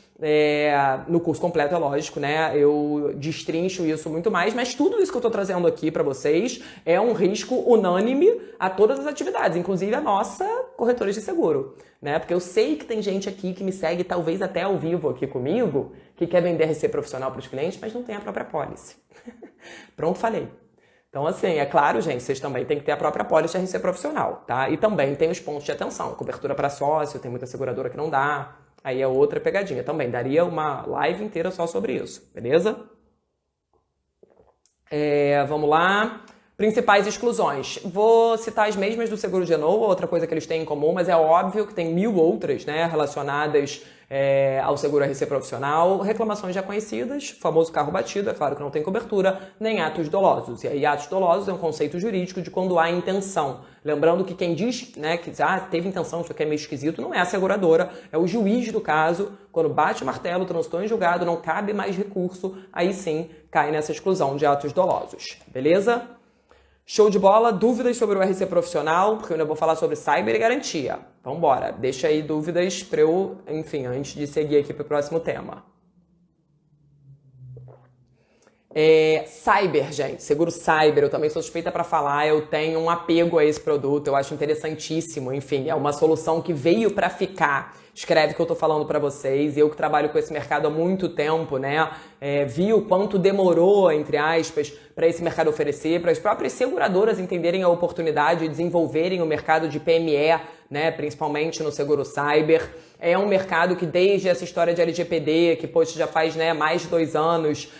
no curso completo, é lógico, né? Eu destrincho isso muito mais, mas tudo isso que eu estou trazendo aqui para vocês é um risco unânime a todas as atividades, inclusive a nossa corretora de seguro, né? Porque eu sei que tem gente aqui que me segue, talvez até ao vivo aqui comigo, que quer vender RC profissional para os clientes, mas não tem a própria pólice. Pronto, falei. Então, assim, é claro, gente, vocês também têm que ter a própria pólice de RC profissional, tá? E também tem os pontos de atenção. Cobertura para sócio, tem muita seguradora que não dá. Aí é outra pegadinha também. Daria uma live inteira só sobre isso, beleza? Vamos lá. Principais exclusões. Vou citar as mesmas do seguro de novo, outra coisa que eles têm em comum, mas é óbvio que tem 1000 outras, né, relacionadas ao seguro RC profissional. Reclamações já conhecidas, famoso carro batido, é claro que não tem cobertura, nem atos dolosos. E aí, atos dolosos é um conceito jurídico de quando há intenção. Lembrando que quem diz, né, que teve intenção, isso aqui é meio esquisito, não é a seguradora, é o juiz do caso. Quando bate o martelo, transitou em julgado, não cabe mais recurso, aí sim cai nessa exclusão de atos dolosos. Beleza? Show de bola, dúvidas sobre o RC profissional, porque eu ainda vou falar sobre cyber e garantia. Então bora, deixa aí dúvidas para eu, enfim, antes de seguir aqui para o próximo tema. Cyber, gente, seguro cyber, eu também sou suspeita para falar, eu tenho um apego a esse produto, eu acho interessantíssimo, enfim, é uma solução que veio para ficar. Escreve o que eu tô falando para vocês, eu que trabalho com esse mercado há muito tempo, né, vi o quanto demorou, entre aspas, para esse mercado oferecer, para as próprias seguradoras entenderem a oportunidade e desenvolverem o mercado de PME, né, principalmente no seguro cyber. É um mercado que desde essa história de LGPD, que poxa, já faz, né, mais de 2 anos,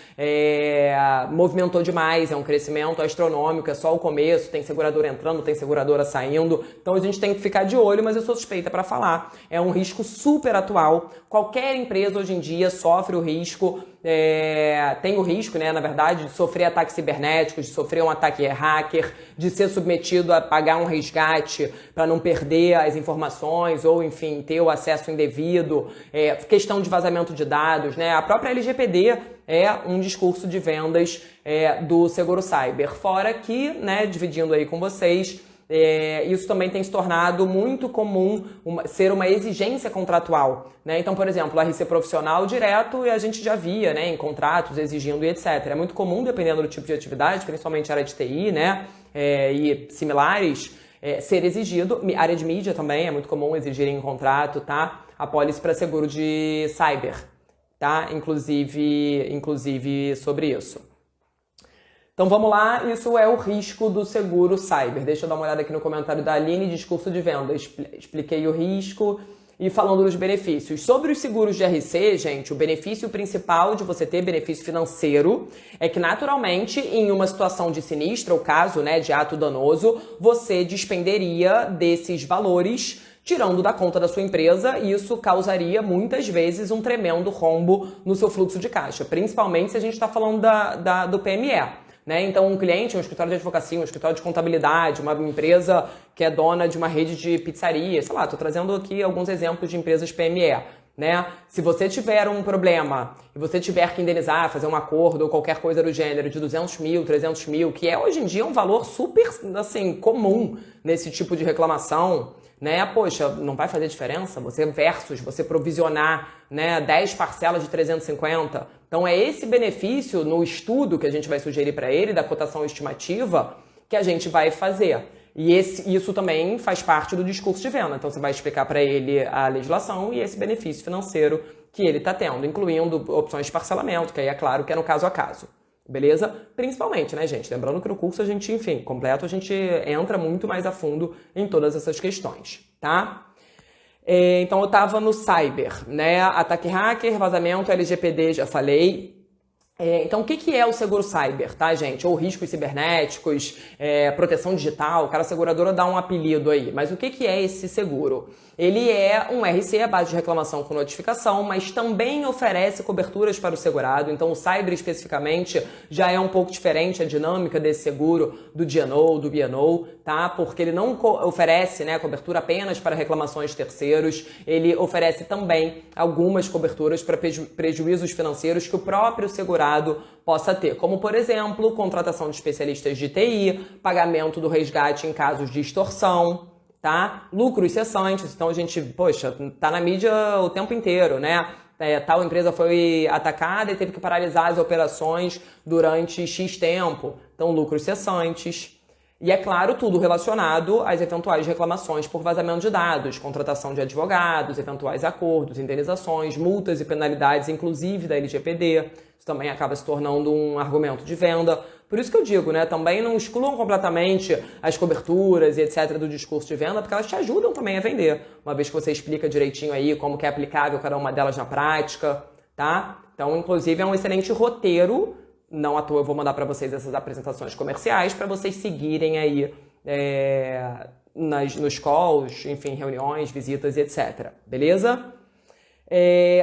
movimentou demais, é um crescimento astronômico, é só o começo, tem seguradora entrando, tem seguradora saindo, então a gente tem que ficar de olho, mas eu sou suspeita para falar. É um risco super atual, qualquer empresa hoje em dia sofre o risco, tem o risco, né, na verdade, de sofrer ataques cibernéticos, de sofrer um ataque hacker, de ser submetido a pagar um resgate para não perder as informações ou, enfim, ter o acesso indevido, questão de vazamento de dados, né? A própria LGPD é um discurso de vendas do seguro cyber. Fora que, né, dividindo aí com vocês, isso também tem se tornado muito comum ser uma exigência contratual, né? Então, por exemplo, RC profissional direto a gente já via, né, em contratos exigindo e etc. É muito comum, dependendo do tipo de atividade, principalmente área de TI, né, e similares, ser exigido. Área de mídia também é muito comum exigir em contrato, tá? A pólice para seguro de cyber, tá? Inclusive sobre isso. Então vamos lá, isso é o risco do seguro cyber. Deixa eu dar uma olhada aqui no comentário da Aline, discurso de venda. Expliquei o risco e falando dos benefícios. Sobre os seguros de RC, gente, o benefício principal de você ter benefício financeiro é que naturalmente em uma situação de sinistro, ou caso, né, de ato danoso, você despenderia desses valores tirando da conta da sua empresa, e isso causaria muitas vezes um tremendo rombo no seu fluxo de caixa, principalmente se a gente está falando do PME. Né? Então, um cliente, um escritório de advocacia, um escritório de contabilidade, uma empresa que é dona de uma rede de pizzaria, sei lá, estou trazendo aqui alguns exemplos de empresas PME. Né? Se você tiver um problema e você tiver que indenizar, fazer um acordo ou qualquer coisa do gênero de 200 mil, 300 mil, que é hoje em dia um valor super assim, comum nesse tipo de reclamação, né? Poxa, não vai fazer diferença você provisionar, né, 10 parcelas de 350. Então é esse benefício no estudo que a gente vai sugerir para ele, da cotação estimativa, que a gente vai fazer. E isso também faz parte do discurso de venda. Então você vai explicar para ele a legislação e esse benefício financeiro que ele está tendo, incluindo opções de parcelamento, que aí é claro que é no caso a caso. Beleza? Principalmente, né, gente? Lembrando que no curso a gente, enfim, completo, a gente entra muito mais a fundo em todas essas questões, tá? Então eu tava no cyber, né? Ataque hacker, vazamento, LGPD, já falei. Então o que é o seguro cyber, tá, gente? Ou riscos cibernéticos, proteção digital, cada seguradora dá um apelido aí. Mas o que é esse seguro? Ele é um RC, a base de reclamação com notificação, mas também oferece coberturas para o segurado. Então o cyber especificamente já é um pouco diferente a dinâmica desse seguro do D&O, do B&O, tá? Porque ele não oferece, né, cobertura apenas para reclamações de terceiros, ele oferece também algumas coberturas para prejuízos financeiros que o próprio segurado possa ter, como por exemplo, contratação de especialistas de TI, pagamento do resgate em casos de extorsão, tá? Lucros cessantes, então a gente, poxa, tá na mídia o tempo inteiro, né? Tal empresa foi atacada e teve que paralisar as operações durante X tempo, então lucros cessantes. E é claro, tudo relacionado às eventuais reclamações por vazamento de dados, contratação de advogados, eventuais acordos, indenizações, multas e penalidades, inclusive da LGPD. Isso também acaba se tornando um argumento de venda. Por isso que eu digo, né, também não excluam completamente as coberturas e etc. do discurso de venda, porque elas te ajudam também a vender. Uma vez que você explica direitinho aí como que é aplicável cada uma delas na prática, tá? Então, inclusive, é um excelente roteiro. Não à toa eu vou mandar para vocês essas apresentações comerciais para vocês seguirem aí nos calls, enfim, reuniões, visitas e etc. Beleza?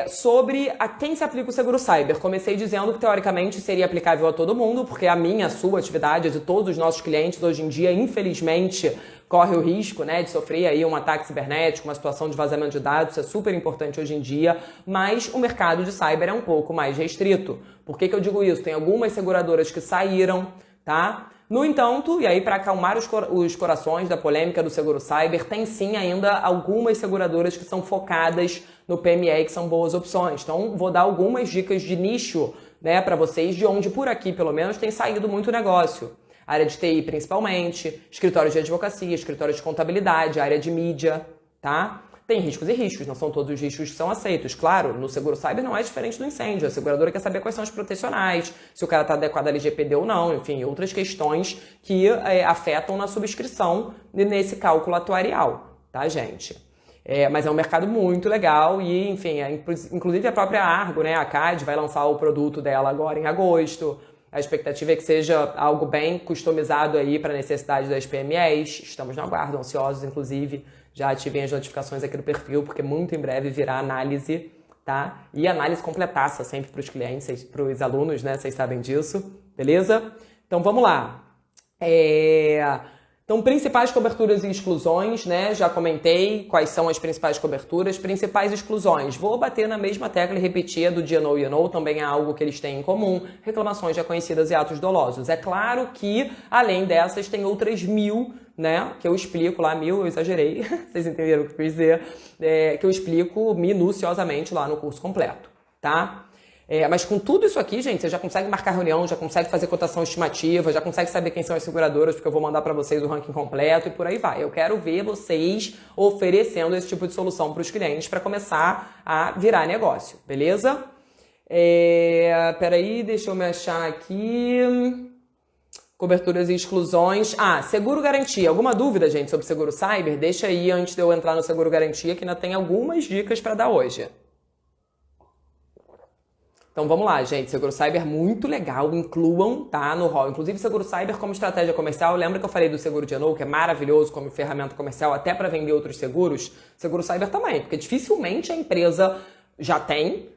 Sobre a quem se aplica o seguro cyber. Comecei dizendo que teoricamente seria aplicável a todo mundo, porque a sua atividade, a de todos os nossos clientes hoje em dia, infelizmente, corre o risco, né, de sofrer aí um ataque cibernético, uma situação de vazamento de dados. Isso é super importante hoje em dia, mas o mercado de cyber é um pouco mais restrito. Por que eu digo isso? Tem algumas seguradoras que saíram, tá? No entanto, e aí para acalmar os corações da polêmica do seguro cyber, tem sim ainda algumas seguradoras que são focadas no PME, que são boas opções. Então, vou dar algumas dicas de nicho, né, para vocês, de onde por aqui, pelo menos, tem saído muito negócio. Área de TI, principalmente, escritórios de advocacia, escritórios de contabilidade, área de mídia, tá? Tem riscos e riscos, não são todos os riscos que são aceitos. Claro, no seguro cyber não é diferente do incêndio. A seguradora quer saber quais são os protecionais, se o cara está adequado à LGPD ou não, enfim, outras questões que afetam na subscrição nesse cálculo atuarial, tá, gente? Mas é um mercado muito legal e, enfim, inclusive a própria Argo, né, a CAD, vai lançar o produto dela agora em agosto. A expectativa é que seja algo bem customizado aí para a necessidade das PMEs. Estamos no aguardo, ansiosos, inclusive. Já ativem as notificações aqui no perfil, porque muito em breve virá análise, tá? E análise completaça sempre para os clientes, para os alunos, né? Vocês sabem disso, beleza? Então vamos lá. Então Então, principais coberturas e exclusões, né? Já comentei quais são as principais coberturas, principais exclusões. Vou bater na mesma tecla e repetir a do DNO e INO, também é algo que eles têm em comum. Reclamações já conhecidas e atos dolosos. É claro que, além dessas, tem outras 1000, né? Que eu explico lá, 1000, eu exagerei, vocês entenderam o que eu quis dizer, que eu explico minuciosamente lá no curso completo, tá? Mas com tudo isso aqui, gente, você já consegue marcar reunião, já consegue fazer cotação estimativa, já consegue saber quem são as seguradoras, porque eu vou mandar para vocês o ranking completo e por aí vai. Eu quero ver vocês oferecendo esse tipo de solução para os clientes para começar a virar negócio, beleza? Peraí, deixa eu me achar aqui. Coberturas e exclusões. Seguro garantia. Alguma dúvida, gente, sobre seguro cyber? Deixa aí antes de eu entrar no seguro garantia, que ainda tem algumas dicas para dar hoje. Então vamos lá, gente. Seguro cyber muito legal, incluam, tá, no rol. Inclusive seguro cyber como estratégia comercial. Lembra que eu falei do seguro de GNO, que é maravilhoso como ferramenta comercial até para vender outros seguros? Seguro cyber também, porque dificilmente a empresa já tem.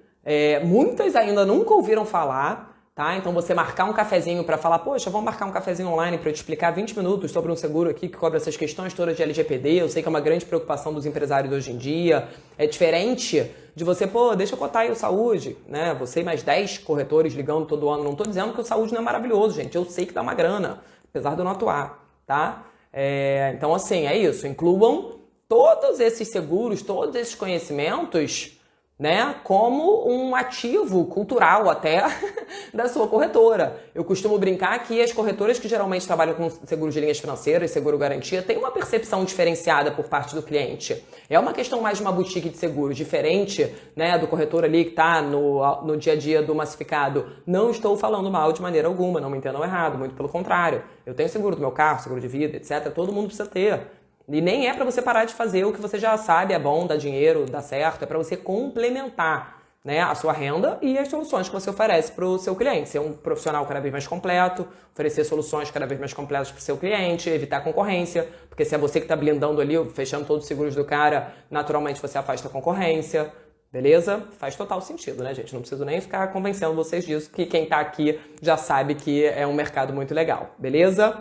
Muitas ainda nunca ouviram falar. Tá? Então você marcar um cafezinho para falar, poxa, vamos marcar um cafezinho online para eu te explicar 20 minutos sobre um seguro aqui que cobre essas questões todas de LGPD. Eu sei que é uma grande preocupação dos empresários hoje em dia. É diferente de você, deixa eu cotar aí o saúde, né? Você e mais 10 corretores ligando todo ano. Não tô dizendo que o saúde não é maravilhoso, gente. Eu sei que dá uma grana, apesar de eu não atuar, tá? Então assim, é isso. Incluam todos esses seguros, todos esses conhecimentos, né, como um ativo cultural até da sua corretora. Eu costumo brincar que as corretoras que geralmente trabalham com seguros de linhas financeiras, seguro garantia, têm uma percepção diferenciada por parte do cliente. É uma questão mais de uma boutique de seguro, diferente, né, do corretor ali que está no dia a dia do massificado. Não estou falando mal de maneira alguma, não me entendam errado, muito pelo contrário. Eu tenho seguro do meu carro, seguro de vida, etc. Todo mundo precisa ter. E nem é para você parar de fazer o que você já sabe é bom, dá dinheiro, dá certo. É para você complementar, né, a sua renda e as soluções que você oferece para o seu cliente. Ser um profissional cada vez mais completo, oferecer soluções cada vez mais completas para o seu cliente, evitar concorrência. Porque se é você que está blindando ali, fechando todos os seguros do cara, naturalmente você afasta a concorrência. Beleza? Faz total sentido, né, gente? Não preciso nem ficar convencendo vocês disso, que quem está aqui já sabe que é um mercado muito legal. Beleza?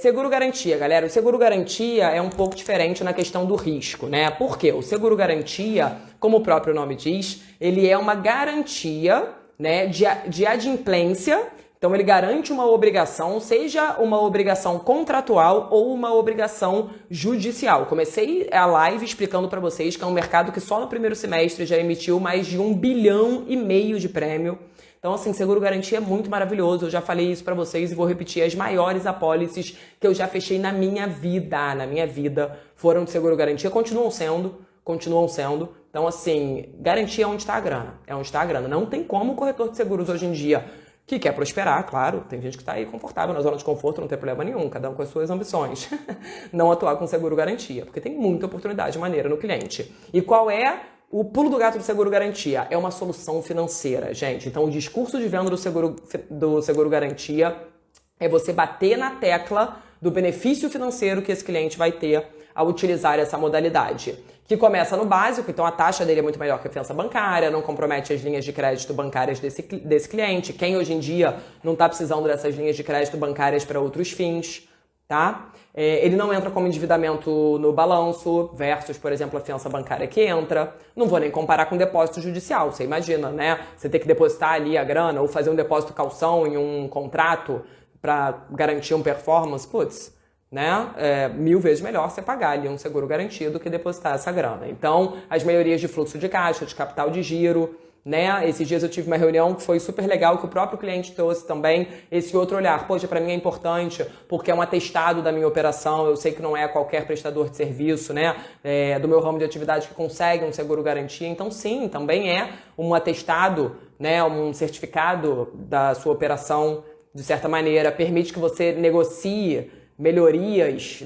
Seguro garantia, galera. O seguro garantia é um pouco diferente na questão do risco, né? Por quê? O seguro garantia, como o próprio nome diz, ele é uma garantia, né, de adimplência. Então ele garante uma obrigação, seja uma obrigação contratual ou uma obrigação judicial. Comecei a live explicando para vocês que é um mercado que só no primeiro semestre já emitiu mais de 1,5 bilhão de prêmio. Então, assim, seguro garantia é muito maravilhoso. Eu já falei isso pra vocês e vou repetir. As maiores apólices que eu já fechei na minha vida, foram de seguro garantia. Continuam sendo. Então, assim, garantia é onde está a grana. É onde está a grana. Não tem como o corretor de seguros hoje em dia, que quer prosperar, claro, tem gente que está aí confortável na zona de conforto, não tem problema nenhum, cada um com as suas ambições. Não atuar com seguro garantia, porque tem muita oportunidade maneira no cliente. E qual é o pulo do gato do seguro garantia? É uma solução financeira, gente. Então, o discurso de venda do seguro garantia é você bater na tecla do benefício financeiro que esse cliente vai ter ao utilizar essa modalidade. Que começa no básico, então a taxa dele é muito melhor que a fiança bancária, não compromete as linhas de crédito bancárias desse cliente. Quem hoje em dia não está precisando dessas linhas de crédito bancárias para outros fins, tá? Ele não entra como endividamento no balanço, versus, por exemplo, a fiança bancária que entra. Não vou nem comparar com depósito judicial, você imagina, né? Você ter que depositar ali a grana ou fazer um depósito calção em um contrato para garantir um performance, putz, né? 1000 vezes melhor você pagar ali um seguro garantido do que depositar essa grana. Então, as maiorias de fluxo de caixa, de capital de giro, né? Esses dias eu tive uma reunião que foi super legal, que o próprio cliente trouxe também esse outro olhar. Poxa, para mim é importante, porque é um atestado da minha operação, eu sei que não é qualquer prestador de serviço, né? Do meu ramo de atividade que consegue um seguro garantia. Então, sim, também é um atestado, né? Um certificado da sua operação, de certa maneira, permite que você negocie melhorias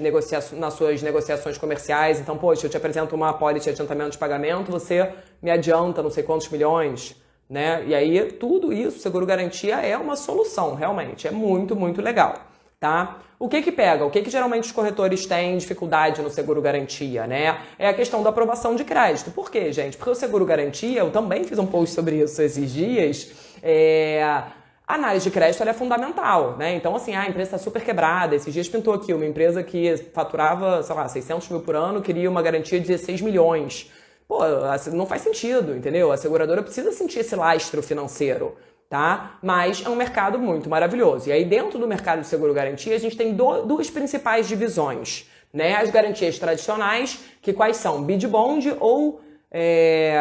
nas suas negociações comerciais. Então, poxa, eu te apresento uma apólice de adiantamento de pagamento, você me adianta não sei quantos milhões, né? E aí, tudo isso, seguro garantia é uma solução, realmente. É muito, muito legal, tá? O que que pega? O que que geralmente os corretores têm dificuldade no seguro garantia, né? É a questão da aprovação de crédito. Por quê, gente? Porque o seguro garantia, eu também fiz um post sobre isso esses dias, A análise de crédito ela é fundamental, né? Então, assim, a empresa está super quebrada. Esses dias pintou aqui uma empresa que faturava, sei lá, 600 mil por ano, queria uma garantia de 16 milhões. Pô, não faz sentido, entendeu? A seguradora precisa sentir esse lastro financeiro, tá? Mas é um mercado muito maravilhoso. E aí, dentro do mercado de seguro-garantia, a gente tem duas principais divisões, né? As garantias tradicionais, que quais são? Bid bond ou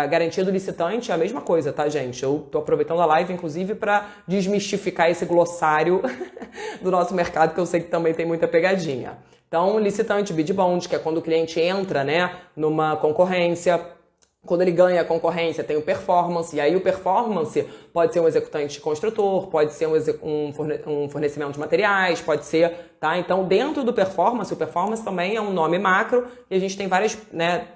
garantia do licitante, é a mesma coisa, tá, gente? Eu tô aproveitando a live, inclusive, para desmistificar esse glossário do nosso mercado, que eu sei que também tem muita pegadinha. Então, licitante, bid bond, que é quando o cliente entra, né, numa concorrência. Quando ele ganha a concorrência, tem o performance, e aí o performance pode ser um executante construtor, pode ser um fornecimento de materiais, pode ser, tá? Então, dentro do performance, o performance também é um nome macro, e a gente tem várias, né,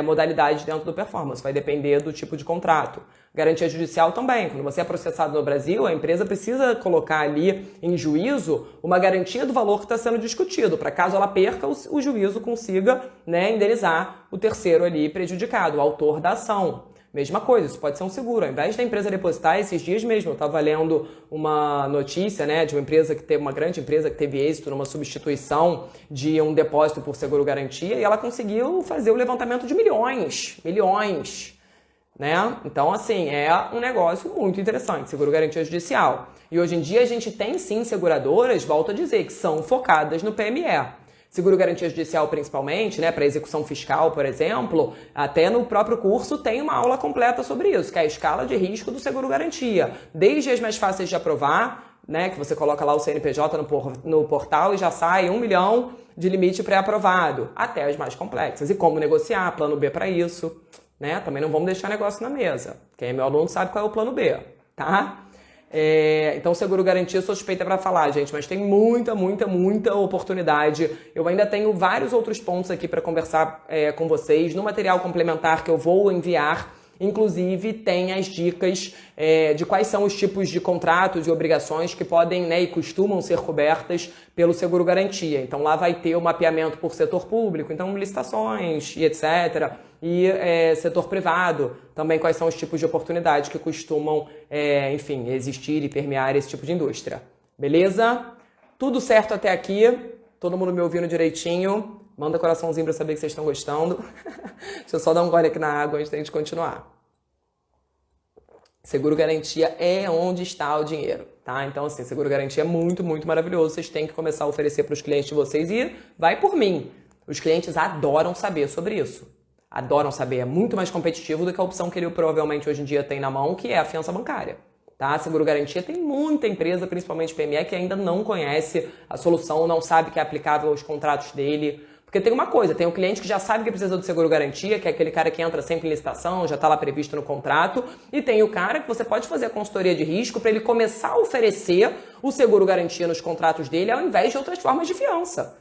modalidades dentro do performance, vai depender do tipo de contrato. Garantia judicial também, quando você é processado no Brasil, a empresa precisa colocar ali em juízo uma garantia do valor que está sendo discutido, para caso ela perca, o juízo consiga, né, indenizar o terceiro ali prejudicado, o autor da ação. Mesma coisa, isso pode ser um seguro. Ao invés da empresa depositar, esses dias mesmo eu estava lendo uma notícia, né, de uma empresa que teve, uma grande empresa que teve êxito numa substituição de um depósito por seguro-garantia e ela conseguiu fazer o levantamento de milhões, né? Então, assim, é um negócio muito interessante, seguro-garantia judicial. E hoje em dia a gente tem sim seguradoras, volto a dizer, que são focadas no PME. Seguro-garantia judicial principalmente, né, para execução fiscal, por exemplo, até no próprio curso tem uma aula completa sobre isso, que é a escala de risco do seguro-garantia. Desde as mais fáceis de aprovar, né, que você coloca lá o CNPJ no portal e já sai 1 milhão de limite pré-aprovado, até as mais complexas. E como negociar, plano B para isso, né? Também não vamos deixar negócio na mesa. Quem é meu aluno sabe qual é o plano B, tá? Então, seguro-garantia eu sou suspeita para falar, gente, mas tem muita oportunidade. Eu ainda tenho vários outros pontos aqui para conversar com vocês no material complementar que eu vou enviar. Inclusive, tem as dicas de quais são os tipos de contratos e obrigações que podem, né, e costumam ser cobertas pelo seguro-garantia. Então, lá vai ter o mapeamento por setor público, então licitações e etc., e setor privado, também quais são os tipos de oportunidades que costumam, enfim, existir e permear esse tipo de indústria. Beleza? Tudo certo até aqui? Todo mundo me ouvindo direitinho? Manda coraçãozinho para saber que vocês estão gostando. Deixa eu só dar um gole aqui na água antes da gente continuar. Seguro-garantia é onde está o dinheiro, tá? Então, assim, seguro-garantia é muito maravilhoso. Vocês têm que começar a oferecer para os clientes de vocês e vai por mim. Os clientes adoram saber sobre isso. Adoram saber, é muito mais competitivo do que a opção que ele provavelmente hoje em dia tem na mão, que é a fiança bancária. Tá? Seguro-garantia tem muita empresa, principalmente PME, que ainda não conhece a solução, não sabe que é aplicável aos contratos dele. Porque tem uma coisa, tem um cliente que já sabe que precisa do seguro-garantia, que é aquele cara que entra sempre em licitação, já está lá previsto no contrato, e tem o cara que você pode fazer a consultoria de risco para ele começar a oferecer o seguro-garantia nos contratos dele, ao invés de outras formas de fiança.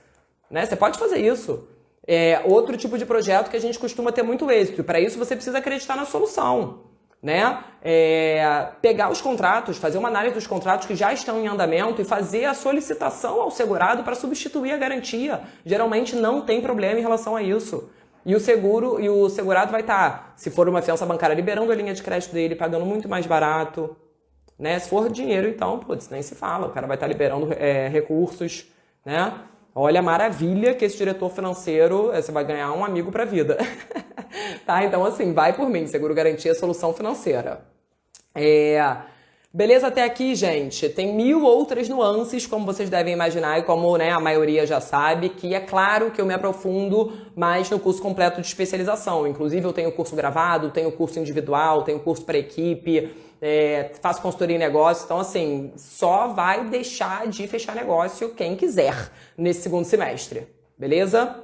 Né? Você pode fazer isso. É outro tipo de projeto que a gente costuma ter muito êxito. E para isso você precisa acreditar na solução, né? Pegar os contratos, fazer uma análise dos contratos que já estão em andamento e fazer a solicitação ao segurado para substituir a garantia. Geralmente não tem problema em relação a isso. E o segurado vai estar, se for uma fiança bancária, liberando a linha de crédito dele, pagando muito mais barato, né? Se for dinheiro, então, putz, nem se fala. O cara vai estar liberando recursos, né? Olha a maravilha que esse diretor financeiro, você vai ganhar um amigo para a vida. Tá? Então, assim, vai por mim. Seguro-garantia é solução financeira. Beleza até aqui, gente? Tem 1000 outras nuances, como vocês devem imaginar e como, né, a maioria já sabe, que é claro que eu me aprofundo mais no curso completo de especialização. Inclusive, eu tenho curso gravado, tenho curso individual, tenho curso para equipe, faço consultoria em negócio. Então, assim, só vai deixar de fechar negócio quem quiser nesse segundo semestre. Beleza?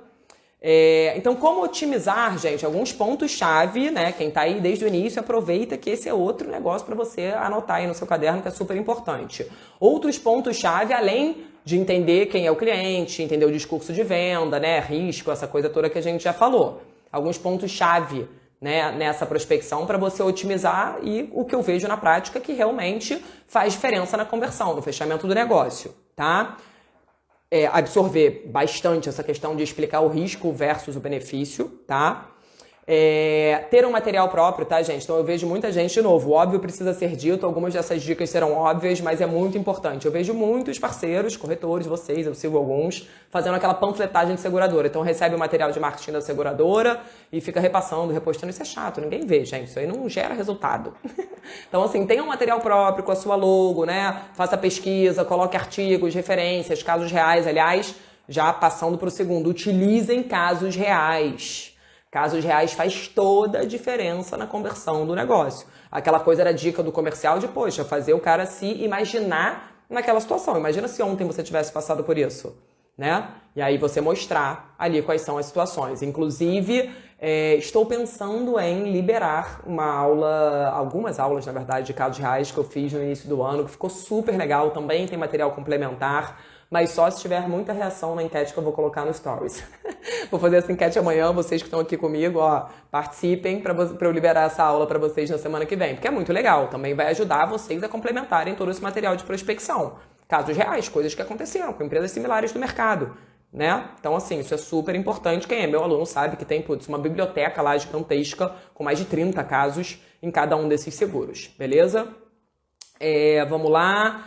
Então, como otimizar, gente? Alguns pontos-chave, né? Quem tá aí desde o início, aproveita que esse é outro negócio para você anotar aí no seu caderno, que é super importante. Outros pontos-chave, além de entender quem é o cliente, entender o discurso de venda, né? Risco, essa coisa toda que a gente já falou. Alguns pontos-chave, né, nessa prospecção para você otimizar, e o que eu vejo na prática que realmente faz diferença na conversão, no fechamento do negócio, tá? Absorver bastante essa questão de explicar o risco versus o benefício, tá? Ter um material próprio, tá, gente? Então eu vejo muita gente, de novo, o óbvio precisa ser dito, algumas dessas dicas serão óbvias, mas é muito importante. Eu vejo muitos parceiros, corretores, vocês, eu sigo alguns, fazendo aquela panfletagem de seguradora. Então recebe o material de marketing da seguradora e fica repassando, repostando. Isso é chato, ninguém vê, gente. Isso aí não gera resultado. Então, assim, tenha um material próprio com a sua logo, né? Faça pesquisa, coloque artigos, referências, casos reais. Aliás, já passando para o segundo, utilizem casos reais. Casos reais faz toda a diferença na conversão do negócio. Aquela coisa era a dica do comercial de, poxa, fazer o cara se imaginar naquela situação. Imagina se ontem você tivesse passado por isso, né? E aí você mostrar ali quais são as situações. Inclusive, estou pensando em liberar uma aula, algumas aulas, na verdade, de casos reais que eu fiz no início do ano, que ficou super legal, também tem material complementar, mas só se tiver muita reação na enquete que eu vou colocar no Stories. Vou fazer essa enquete amanhã, vocês que estão aqui comigo, ó, participem para eu liberar essa aula para vocês na semana que vem, porque é muito legal, também vai ajudar vocês a complementarem todo esse material de prospecção. Casos reais, coisas que aconteceram com empresas similares do mercado, né? Então, assim, isso é super importante. Quem é meu aluno sabe que tem, putz, uma biblioteca lá gigantesca com mais de 30 casos em cada um desses seguros, beleza? Vamos lá.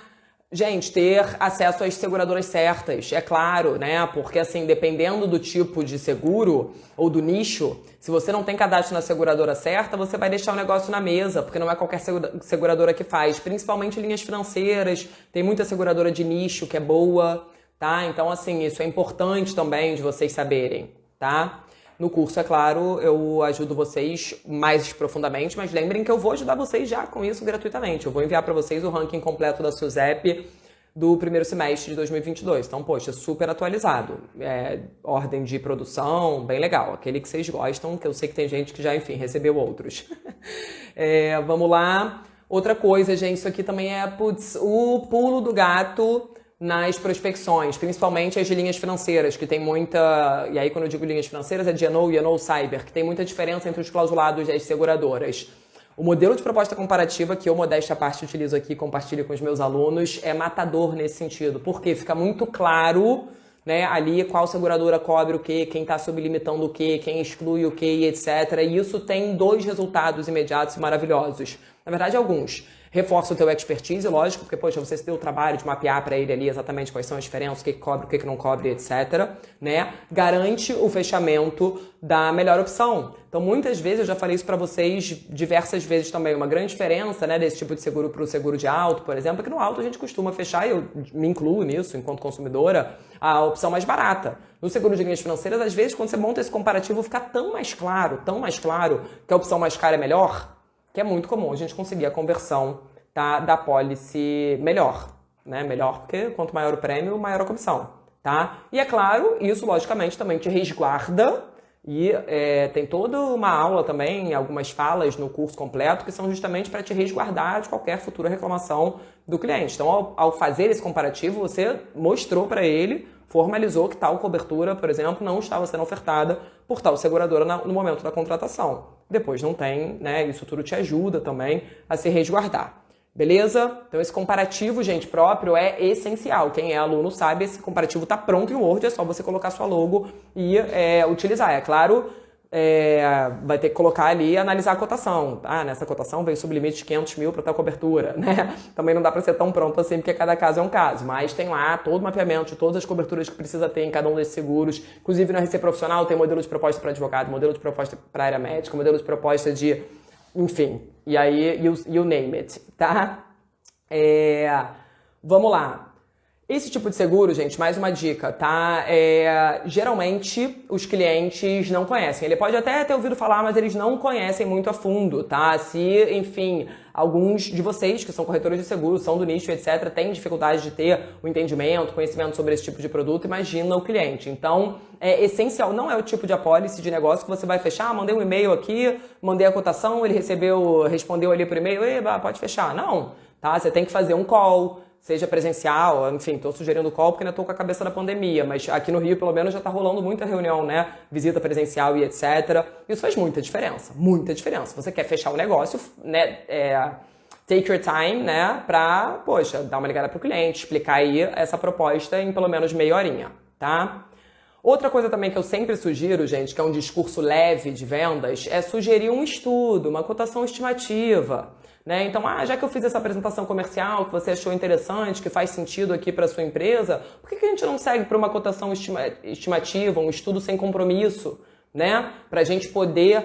Gente, ter acesso às seguradoras certas, é claro, né? Porque, assim, dependendo do tipo de seguro ou do nicho, se você não tem cadastro na seguradora certa, você vai deixar o negócio na mesa, porque não é qualquer seguradora que faz. Principalmente linhas financeiras, tem muita seguradora de nicho que é boa, tá? Então, assim, isso é importante também de vocês saberem, tá? No curso, é claro, eu ajudo vocês mais profundamente, mas lembrem que eu vou ajudar vocês já com isso gratuitamente. Eu vou enviar para vocês o ranking completo da SUSEP do primeiro semestre de 2022. Então, poxa, super atualizado. Ordem de produção, bem legal. Aquele que vocês gostam, que eu sei que tem gente que já, enfim, recebeu outros. Vamos lá. Outra coisa, gente, isso aqui também é, putz, o pulo do gato nas prospecções, principalmente as de linhas financeiras, que tem muita... E aí, quando eu digo linhas financeiras, é D&O e Cyber, que tem muita diferença entre os clausulados das seguradoras. O modelo de proposta comparativa, que eu, modéstia à parte, utilizo aqui, compartilho com os meus alunos, é matador nesse sentido, porque fica muito claro, né, ali qual seguradora cobre o quê, quem está sublimitando o quê, quem exclui o quê, etc. E isso tem 2 resultados imediatos e maravilhosos. Na verdade, alguns. Reforça o teu expertise, lógico, porque, poxa, você se deu o trabalho de mapear para ele ali exatamente quais são as diferenças, o que cobre, o que não cobre, etc, né? Garante o fechamento da melhor opção. Então, muitas vezes, eu já falei isso para vocês diversas vezes também, uma grande diferença, né, desse tipo de seguro para o seguro de auto, por exemplo, é que no auto a gente costuma fechar, e eu me incluo nisso enquanto consumidora, a opção mais barata. No seguro de linhas financeiras, às vezes, quando você monta esse comparativo, fica tão mais claro que a opção mais cara é melhor, que é muito comum a gente conseguir a conversão, tá, da pólice melhor, né? Melhor porque quanto maior o prêmio, maior a comissão, tá? E é claro, isso logicamente também te resguarda e tem toda uma aula também, algumas falas no curso completo que são justamente para te resguardar de qualquer futura reclamação do cliente. Então, ao fazer esse comparativo, você mostrou para ele, formalizou que tal cobertura, por exemplo, não estava sendo ofertada por tal seguradora no momento da contratação. Depois não tem, né? Isso tudo te ajuda também a se resguardar. Beleza? Então esse comparativo, gente, próprio é essencial. Quem é aluno sabe, esse comparativo está pronto em Word, é só você colocar sua logo e utilizar. É claro, vai ter que colocar ali e analisar a cotação. Ah, nessa cotação veio sublimite de 500 mil para tal cobertura, né? Também não dá para ser tão pronto assim, porque cada caso é um caso. Mas tem lá todo o mapeamento de todas as coberturas que precisa ter em cada um desses seguros. Inclusive, na RC Profissional tem modelo de proposta para advogado, modelo de proposta para área médica, modelo de proposta de... Enfim, e aí, you name it, tá? Vamos lá. Esse tipo de seguro, gente, mais uma dica, tá? Geralmente os clientes não conhecem. Ele pode até ter ouvido falar, mas eles não conhecem muito a fundo, tá? Se, enfim, alguns de vocês que são corretores de seguro, são do nicho, etc., têm dificuldade de ter o entendimento, conhecimento sobre esse tipo de produto, imagina o cliente. Então, é essencial, não é o tipo de apólice de negócio que você vai fechar, mandei um e-mail aqui, mandei a cotação, ele respondeu ali por e-mail, pode fechar. Não, tá? Você tem que fazer um call, seja presencial, enfim, estou sugerindo call porque ainda estou com a cabeça da pandemia, mas aqui no Rio, pelo menos, já está rolando muita reunião, né? Visita presencial e etc. Isso faz muita diferença, muita diferença. Você quer fechar o negócio, né? Take your time, né? Para, poxa, dar uma ligada para o cliente, explicar aí essa proposta em pelo menos meia horinha, tá? Outra coisa também que eu sempre sugiro, gente, que é um discurso leve de vendas, é sugerir um estudo, uma cotação estimativa. Né? Então, já que eu fiz essa apresentação comercial, que você achou interessante, que faz sentido aqui para sua empresa, por que a gente não segue para uma cotação estimativa, um estudo sem compromisso, né? Para a gente poder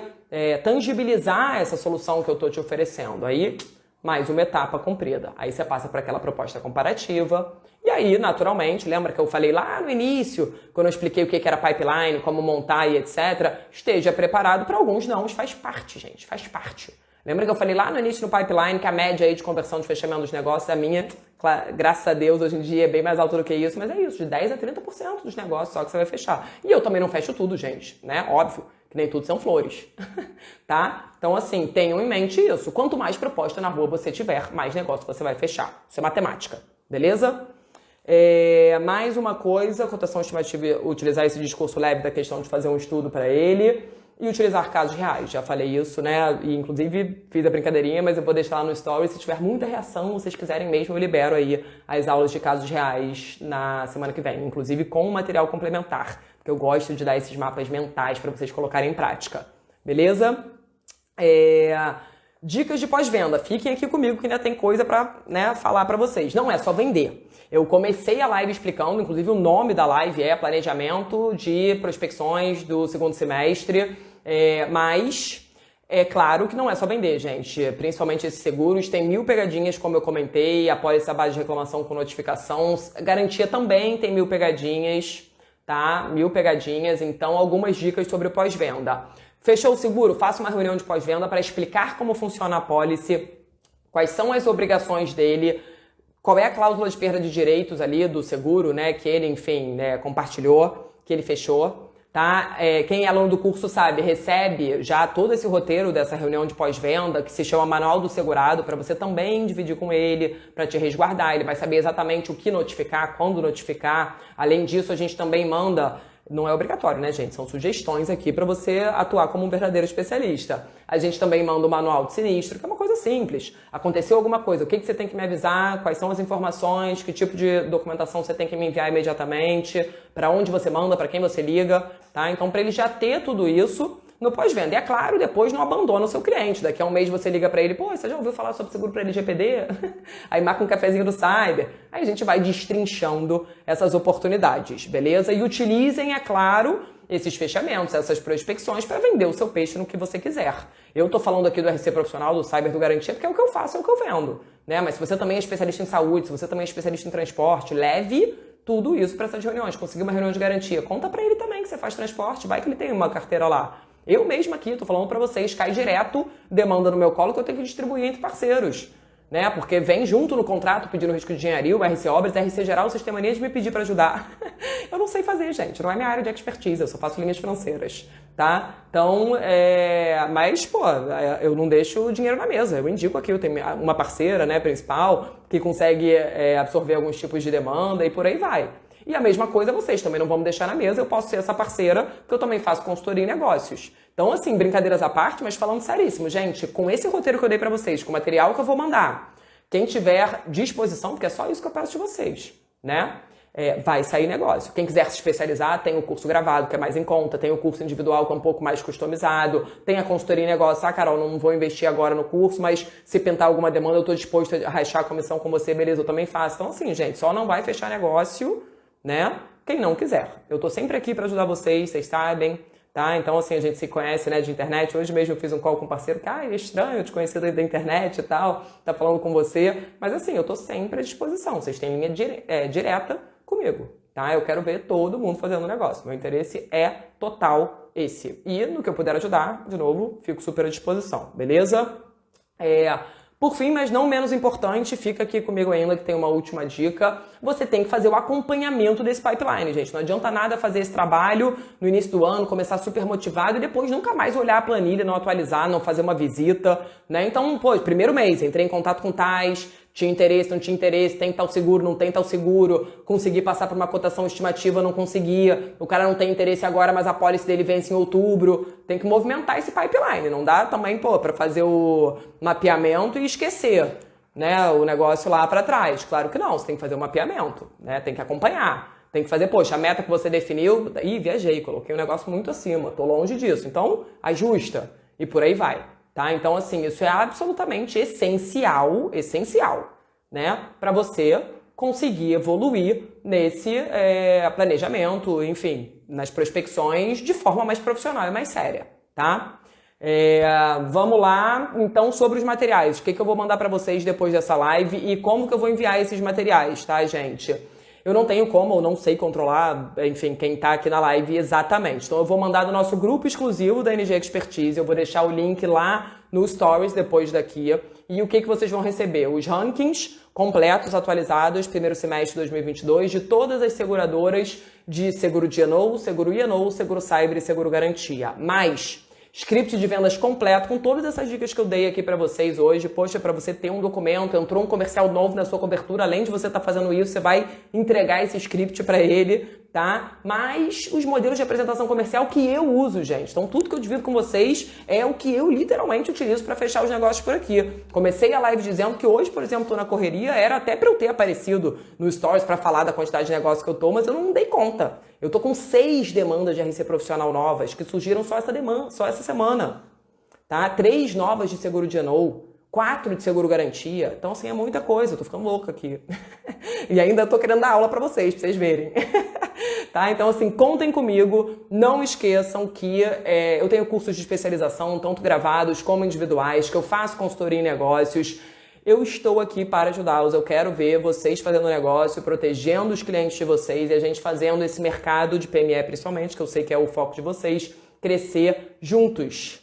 tangibilizar essa solução que eu estou te oferecendo. Aí, mais uma etapa cumprida. Aí você passa para aquela proposta comparativa. E aí, naturalmente, lembra que eu falei lá no início, quando eu expliquei o que era pipeline, como montar e etc. Esteja preparado. Para alguns não, faz parte, gente, faz parte. Lembra que eu falei lá no início no pipeline que a média aí de conversão de fechamento dos negócios, a minha, graças a Deus, hoje em dia é bem mais alta do que isso, mas é isso, de 10% a 30% dos negócios só que você vai fechar. E eu também não fecho tudo, gente, né? Óbvio que nem tudo são flores, tá? Então, assim, tenham em mente isso. Quanto mais proposta na rua você tiver, mais negócio você vai fechar. Isso é matemática, beleza? Mais uma coisa, cotação estimativa, utilizar esse discurso leve da questão de fazer um estudo para ele. E utilizar casos reais, já falei isso, né? E inclusive fiz a brincadeirinha, mas eu vou deixar lá no story. Se tiver muita reação, vocês quiserem mesmo, eu libero aí as aulas de casos reais na semana que vem. Inclusive com material complementar, porque eu gosto de dar esses mapas mentais para vocês colocarem em prática. Beleza? Dicas de pós-venda. Fiquem aqui comigo que ainda tem coisa para falar para vocês. Não é só vender. Eu comecei a live explicando, inclusive o nome da live é Planejamento de Prospecções do Segundo Semestre, mas é claro que não é só vender, gente. Principalmente esses seguros, tem 1000 pegadinhas, como eu comentei, após essa base de reclamação com notificação. Garantia também tem 1000 pegadinhas, tá? 1000 pegadinhas, então algumas dicas sobre o pós-venda. Fechou o seguro? Faça uma reunião de pós-venda para explicar como funciona a pólice, quais são as obrigações dele, qual é a cláusula de perda de direitos ali do seguro, né, que ele, enfim, compartilhou, que ele fechou, tá? Quem é aluno do curso sabe, recebe já todo esse roteiro dessa reunião de pós-venda, que se chama Manual do Segurado, para você também dividir com ele, para te resguardar. Ele vai saber exatamente o que notificar, quando notificar. Além disso, a gente também manda... Não é obrigatório, né, gente? São sugestões aqui para você atuar como um verdadeiro especialista. A gente também manda o manual de sinistro, que é uma coisa simples. Aconteceu alguma coisa, o que você tem que me avisar, quais são as informações, que tipo de documentação você tem que me enviar imediatamente, para onde você manda, para quem você liga, tá? Então, para ele já ter tudo isso no pós-venda. E é claro, depois não abandona o seu cliente. Daqui a um mês você liga para ele, pô, você já ouviu falar sobre seguro para LGPD? Aí marca um cafezinho do Cyber. Aí a gente vai destrinchando essas oportunidades, beleza? E utilizem, é claro, esses fechamentos, essas prospecções para vender o seu peixe no que você quiser. Eu tô falando aqui do RC profissional, do Cyber, do Garantia, porque é o que eu faço, é o que eu vendo, né? Mas se você também é especialista em saúde, se você também é especialista em transporte, leve tudo isso para essas reuniões. Conseguir uma reunião de garantia. Conta para ele também que você faz transporte, vai que ele tem uma carteira lá. Eu mesma aqui, tô falando pra vocês, cai direto demanda no meu colo que eu tenho que distribuir entre parceiros, né? Porque vem junto no contrato pedindo risco de engenharia, o RC Obras, RC Geral, vocês têm mania de me pedir pra ajudar. Eu não sei fazer, gente, não é minha área de expertise, eu só faço linhas financeiras, tá? Então, mas, pô, eu não deixo o dinheiro na mesa, eu indico aqui, eu tenho uma parceira, né, principal, que consegue absorver alguns tipos de demanda e por aí vai. E a mesma coisa vocês também não vão me deixar na mesa, eu posso ser essa parceira, porque eu também faço consultoria em negócios. Então, assim, brincadeiras à parte, mas falando seríssimo, gente, com esse roteiro que eu dei pra vocês, com o material que eu vou mandar, quem tiver disposição, porque é só isso que eu peço de vocês, né? Vai sair negócio. Quem quiser se especializar, tem o curso gravado, que é mais em conta, tem o curso individual, que é um pouco mais customizado, tem a consultoria em negócio. Carol, não vou investir agora no curso, mas se pintar alguma demanda, eu tô disposto a rachar a comissão com você, beleza, eu também faço. Então, assim, gente, só não vai fechar negócio, né? Quem não quiser. Eu tô sempre aqui para ajudar vocês sabem, tá? Então, assim, a gente se conhece, né, de internet. Hoje mesmo eu fiz um call com um parceiro que, é estranho eu te conhecer da internet e tal, tá falando com você. Mas, assim, eu tô sempre à disposição. Vocês têm linha direta comigo, tá? Eu quero ver todo mundo fazendo negócio. Meu interesse é total esse. E no que eu puder ajudar, de novo, fico super à disposição, beleza? Por fim, mas não menos importante, fica aqui comigo ainda que tem uma última dica. Você tem que fazer o acompanhamento desse pipeline, gente. Não adianta nada fazer esse trabalho no início do ano, começar super motivado e depois nunca mais olhar a planilha, não atualizar, não fazer uma visita, né? Então, pô, primeiro mês, entrei em contato com tais, tinha interesse, não tinha interesse, tem tal seguro, não tem tal seguro, consegui passar por uma cotação estimativa, não conseguia, o cara não tem interesse agora, mas a pólice dele vence em outubro. Tem que movimentar esse pipeline, não dá também, pô, pra fazer o mapeamento e esquecer, né, o negócio lá pra trás. Claro que não, você tem que fazer o mapeamento, né, tem que acompanhar. Tem que fazer, poxa, a meta que você definiu, ih, viajei, coloquei um negócio muito acima, tô longe disso. Então, ajusta e por aí vai, tá? Então, assim, isso é absolutamente essencial, né? Para você conseguir evoluir nesse planejamento, enfim, nas prospecções de forma mais profissional e mais séria, tá? Vamos lá, então, sobre os materiais. O que eu vou mandar para vocês depois dessa live e como que eu vou enviar esses materiais, tá, gente? Eu não tenho como, eu não sei controlar, enfim, quem tá aqui na live exatamente. Então eu vou mandar do nosso grupo exclusivo da NG Expertise, eu vou deixar o link lá no Stories depois daqui. E o que vocês vão receber? Os rankings completos, atualizados, primeiro semestre de 2022, de todas as seguradoras de seguro D&O, seguro I&O, seguro Cyber e seguro Garantia. Mais script de vendas completo, com todas essas dicas que eu dei aqui pra vocês hoje. Poxa, pra você ter um documento, entrou um comercial novo na sua cobertura, além de você estar fazendo isso, você vai entregar esse script pra ele, tá? Mas os modelos de apresentação comercial que eu uso, gente. Então tudo que eu divido com vocês é o que eu literalmente utilizo pra fechar os negócios por aqui. Comecei a live dizendo que hoje, por exemplo, tô na correria, era até pra eu ter aparecido no Stories pra falar da quantidade de negócios que eu tô, mas eu não dei conta. Eu tô com 6 demandas de RC profissional novas que surgiram só essa semana, tá? 3 novas de seguro D&O, 4 de seguro garantia. Então, assim, é muita coisa. Eu tô ficando louca aqui. E ainda tô querendo dar aula pra vocês verem. Tá? Então, assim, contem comigo. Não esqueçam que eu tenho cursos de especialização, tanto gravados como individuais, que eu faço consultoria em negócios. Eu estou aqui para ajudá-los, eu quero ver vocês fazendo negócio, protegendo os clientes de vocês e a gente fazendo esse mercado de PME principalmente, que eu sei que é o foco de vocês, crescer juntos.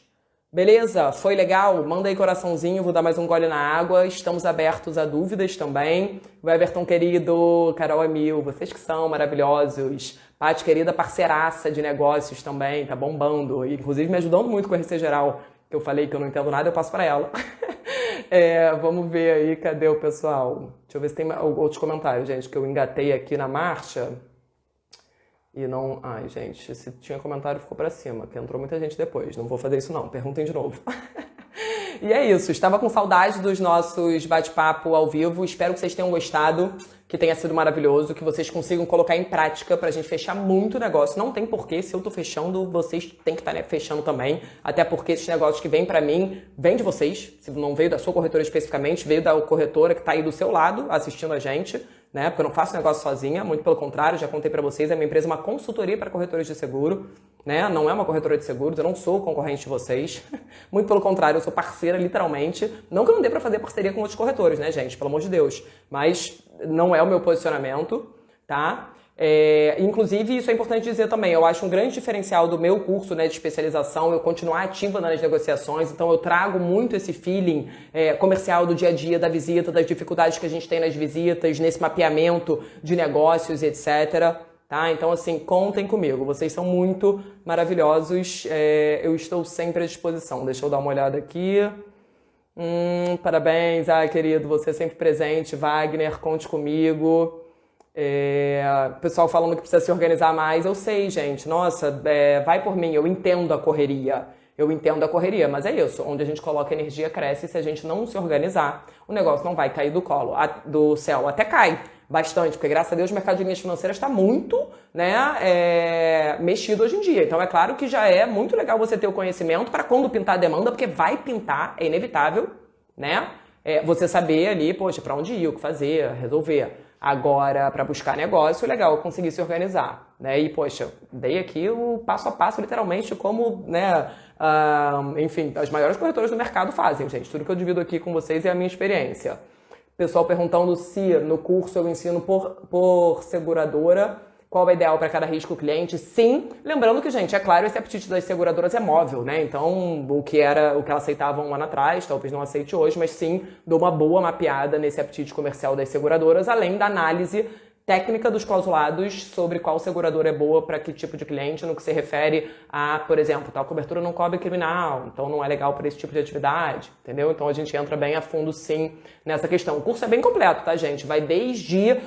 Beleza? Foi legal? Manda aí coraçãozinho, vou dar mais um gole na água, estamos abertos a dúvidas também. O Everton querido, Carol Emil, vocês que são maravilhosos. Paty querida, parceiraça de negócios também, tá bombando, e, inclusive me ajudando muito com a RC Geral, que eu falei que eu não entendo nada, eu passo para ela. Vamos ver aí, cadê o pessoal? Deixa eu ver se tem outros comentários, gente, que eu engatei aqui na marcha. E não... Ai, gente, se tinha comentário ficou pra cima, que entrou muita gente depois. Não vou fazer isso não, perguntem de novo. E é isso, estava com saudade dos nossos bate-papo ao vivo. Espero que vocês tenham gostado, que tenha sido maravilhoso, que vocês consigam colocar em prática pra gente fechar muito negócio. Não tem porquê, se eu tô fechando, vocês têm que estar fechando também. Até porque esses negócios que vêm pra mim, vêm de vocês. Se não veio da sua corretora especificamente, veio da corretora que tá aí do seu lado, assistindo a gente, né? Porque eu não faço negócio sozinha, muito pelo contrário, já contei pra vocês, a minha empresa é uma consultoria para corretores de seguro, né? Não é uma corretora de seguros, eu não sou concorrente de vocês. Muito pelo contrário, eu sou parceira, literalmente. Não que eu não dê pra fazer parceria com outros corretores, né, gente? Pelo amor de Deus. Mas não é o meu posicionamento, tá? Inclusive, isso é importante dizer também, eu acho um grande diferencial do meu curso, né, de especialização, eu continuar ativa nas negociações, então eu trago muito esse feeling comercial do dia a dia, da visita, das dificuldades que a gente tem nas visitas, nesse mapeamento de negócios, etc., tá? Então, assim, contem comigo. Vocês são muito maravilhosos. Eu estou sempre à disposição. Deixa eu dar uma olhada aqui. Parabéns. Querido, você é sempre presente. Wagner, conte comigo. Pessoal falando que precisa se organizar mais. Eu sei, gente. Nossa, vai por mim. Eu entendo a correria. Mas é isso. Onde a gente coloca energia cresce. Se a gente não se organizar, o negócio não vai cair do céu. Até cai bastante, porque graças a Deus o mercado de linhas financeiras está muito, né, mexido hoje em dia. Então é claro que já é muito legal você ter o conhecimento para quando pintar a demanda, porque vai pintar, é inevitável, né? Você saber ali, poxa, para onde ir, o que fazer, resolver. Agora, para buscar negócio, legal, eu consegui se organizar, né? E, poxa, dei aqui o passo a passo, literalmente, como, né, enfim, as maiores corretoras do mercado fazem, gente. Tudo que eu divido aqui com vocês é a minha experiência. Pessoal perguntando se no curso eu ensino por seguradora, qual é o ideal para cada risco cliente. Sim, lembrando que, gente, é claro, esse apetite das seguradoras é móvel, né? Então, o que ela aceitava um ano atrás, talvez não aceite hoje, mas sim, dou uma boa mapeada nesse apetite comercial das seguradoras, além da análise técnica dos clausulados sobre qual seguradora é boa para que tipo de cliente, no que se refere a, por exemplo, tal cobertura não cobre criminal, então não é legal para esse tipo de atividade, entendeu? Então a gente entra bem a fundo, sim, nessa questão. O curso é bem completo, tá, gente? Vai desde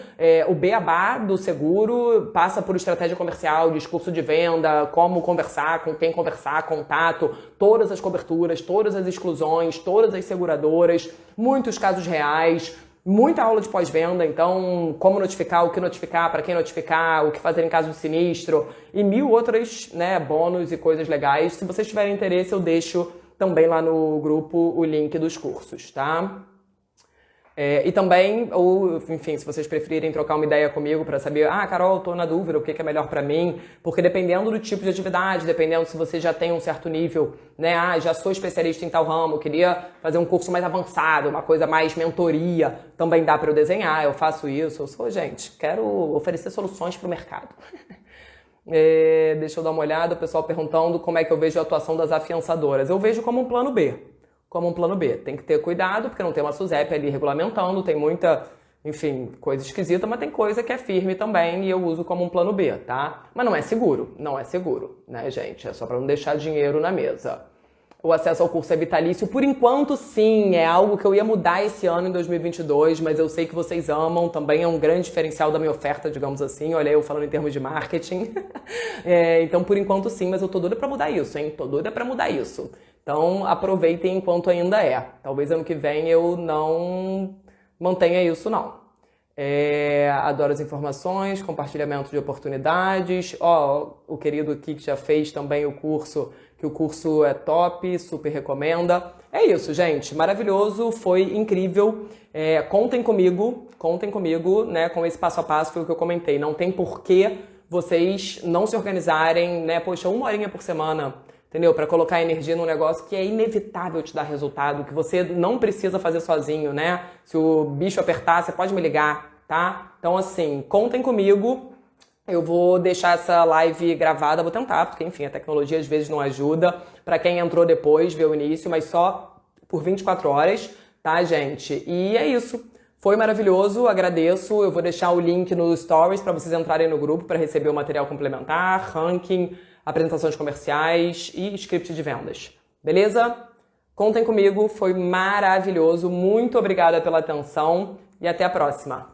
o beabá do seguro, passa por estratégia comercial, discurso de venda, como conversar, com quem conversar, contato, todas as coberturas, todas as exclusões, todas as seguradoras, muitos casos reais, Muita aula de pós-venda, então como notificar, o que notificar, para quem notificar, o que fazer em caso de sinistro e mil outros, né, bônus e coisas legais. Se vocês tiverem interesse, eu deixo também lá no grupo o link dos cursos, tá? E também, ou enfim, se vocês preferirem trocar uma ideia comigo para saber, Carol, tô na dúvida, o que é melhor para mim, porque dependendo do tipo de atividade, dependendo se você já tem um certo nível, né, já sou especialista em tal ramo, queria fazer um curso mais avançado, uma coisa mais mentoria, também dá para eu desenhar, eu faço isso, eu sou, gente, quero oferecer soluções para o mercado. Deixa eu dar uma olhada, o pessoal perguntando como é que eu vejo a atuação das afiançadoras. Eu vejo como um plano B. Como um plano B. Tem que ter cuidado, porque não tem uma SUSEP ali regulamentando, tem muita, enfim, coisa esquisita, mas tem coisa que é firme também e eu uso como um plano B, tá? Mas não é seguro, né, gente? É só para não deixar dinheiro na mesa. O acesso ao curso é vitalício, por enquanto sim, é algo que eu ia mudar esse ano em 2022, mas eu sei que vocês amam, também é um grande diferencial da minha oferta, digamos assim, olha eu falando em termos de marketing. Então por enquanto sim, mas eu tô doida pra mudar isso, hein? Tô doida pra mudar isso. Então aproveitem enquanto ainda é. Talvez ano que vem eu não mantenha isso não. Adoro as informações, compartilhamento de oportunidades. O querido aqui que já fez também o curso, que o curso é top, super recomenda. É isso, gente, maravilhoso, foi incrível. Contem comigo, né, com esse passo a passo, foi o que eu comentei. Não tem porquê vocês não se organizarem, né, poxa, 1 horinha por semana, entendeu? Para colocar energia num negócio que é inevitável te dar resultado, que você não precisa fazer sozinho, né? Se o bicho apertar, você pode me ligar, tá? Então, assim, contem comigo. Eu vou deixar essa live gravada, vou tentar, porque, enfim, a tecnologia às vezes não ajuda. Para quem entrou depois, ver o início, mas só por 24 horas, tá, gente? E é isso. Foi maravilhoso, agradeço. Eu vou deixar o link nos stories para vocês entrarem no grupo para receber o material complementar, ranking, apresentações comerciais e script de vendas. Beleza? Contem comigo, foi maravilhoso. Muito obrigada pela atenção e até a próxima.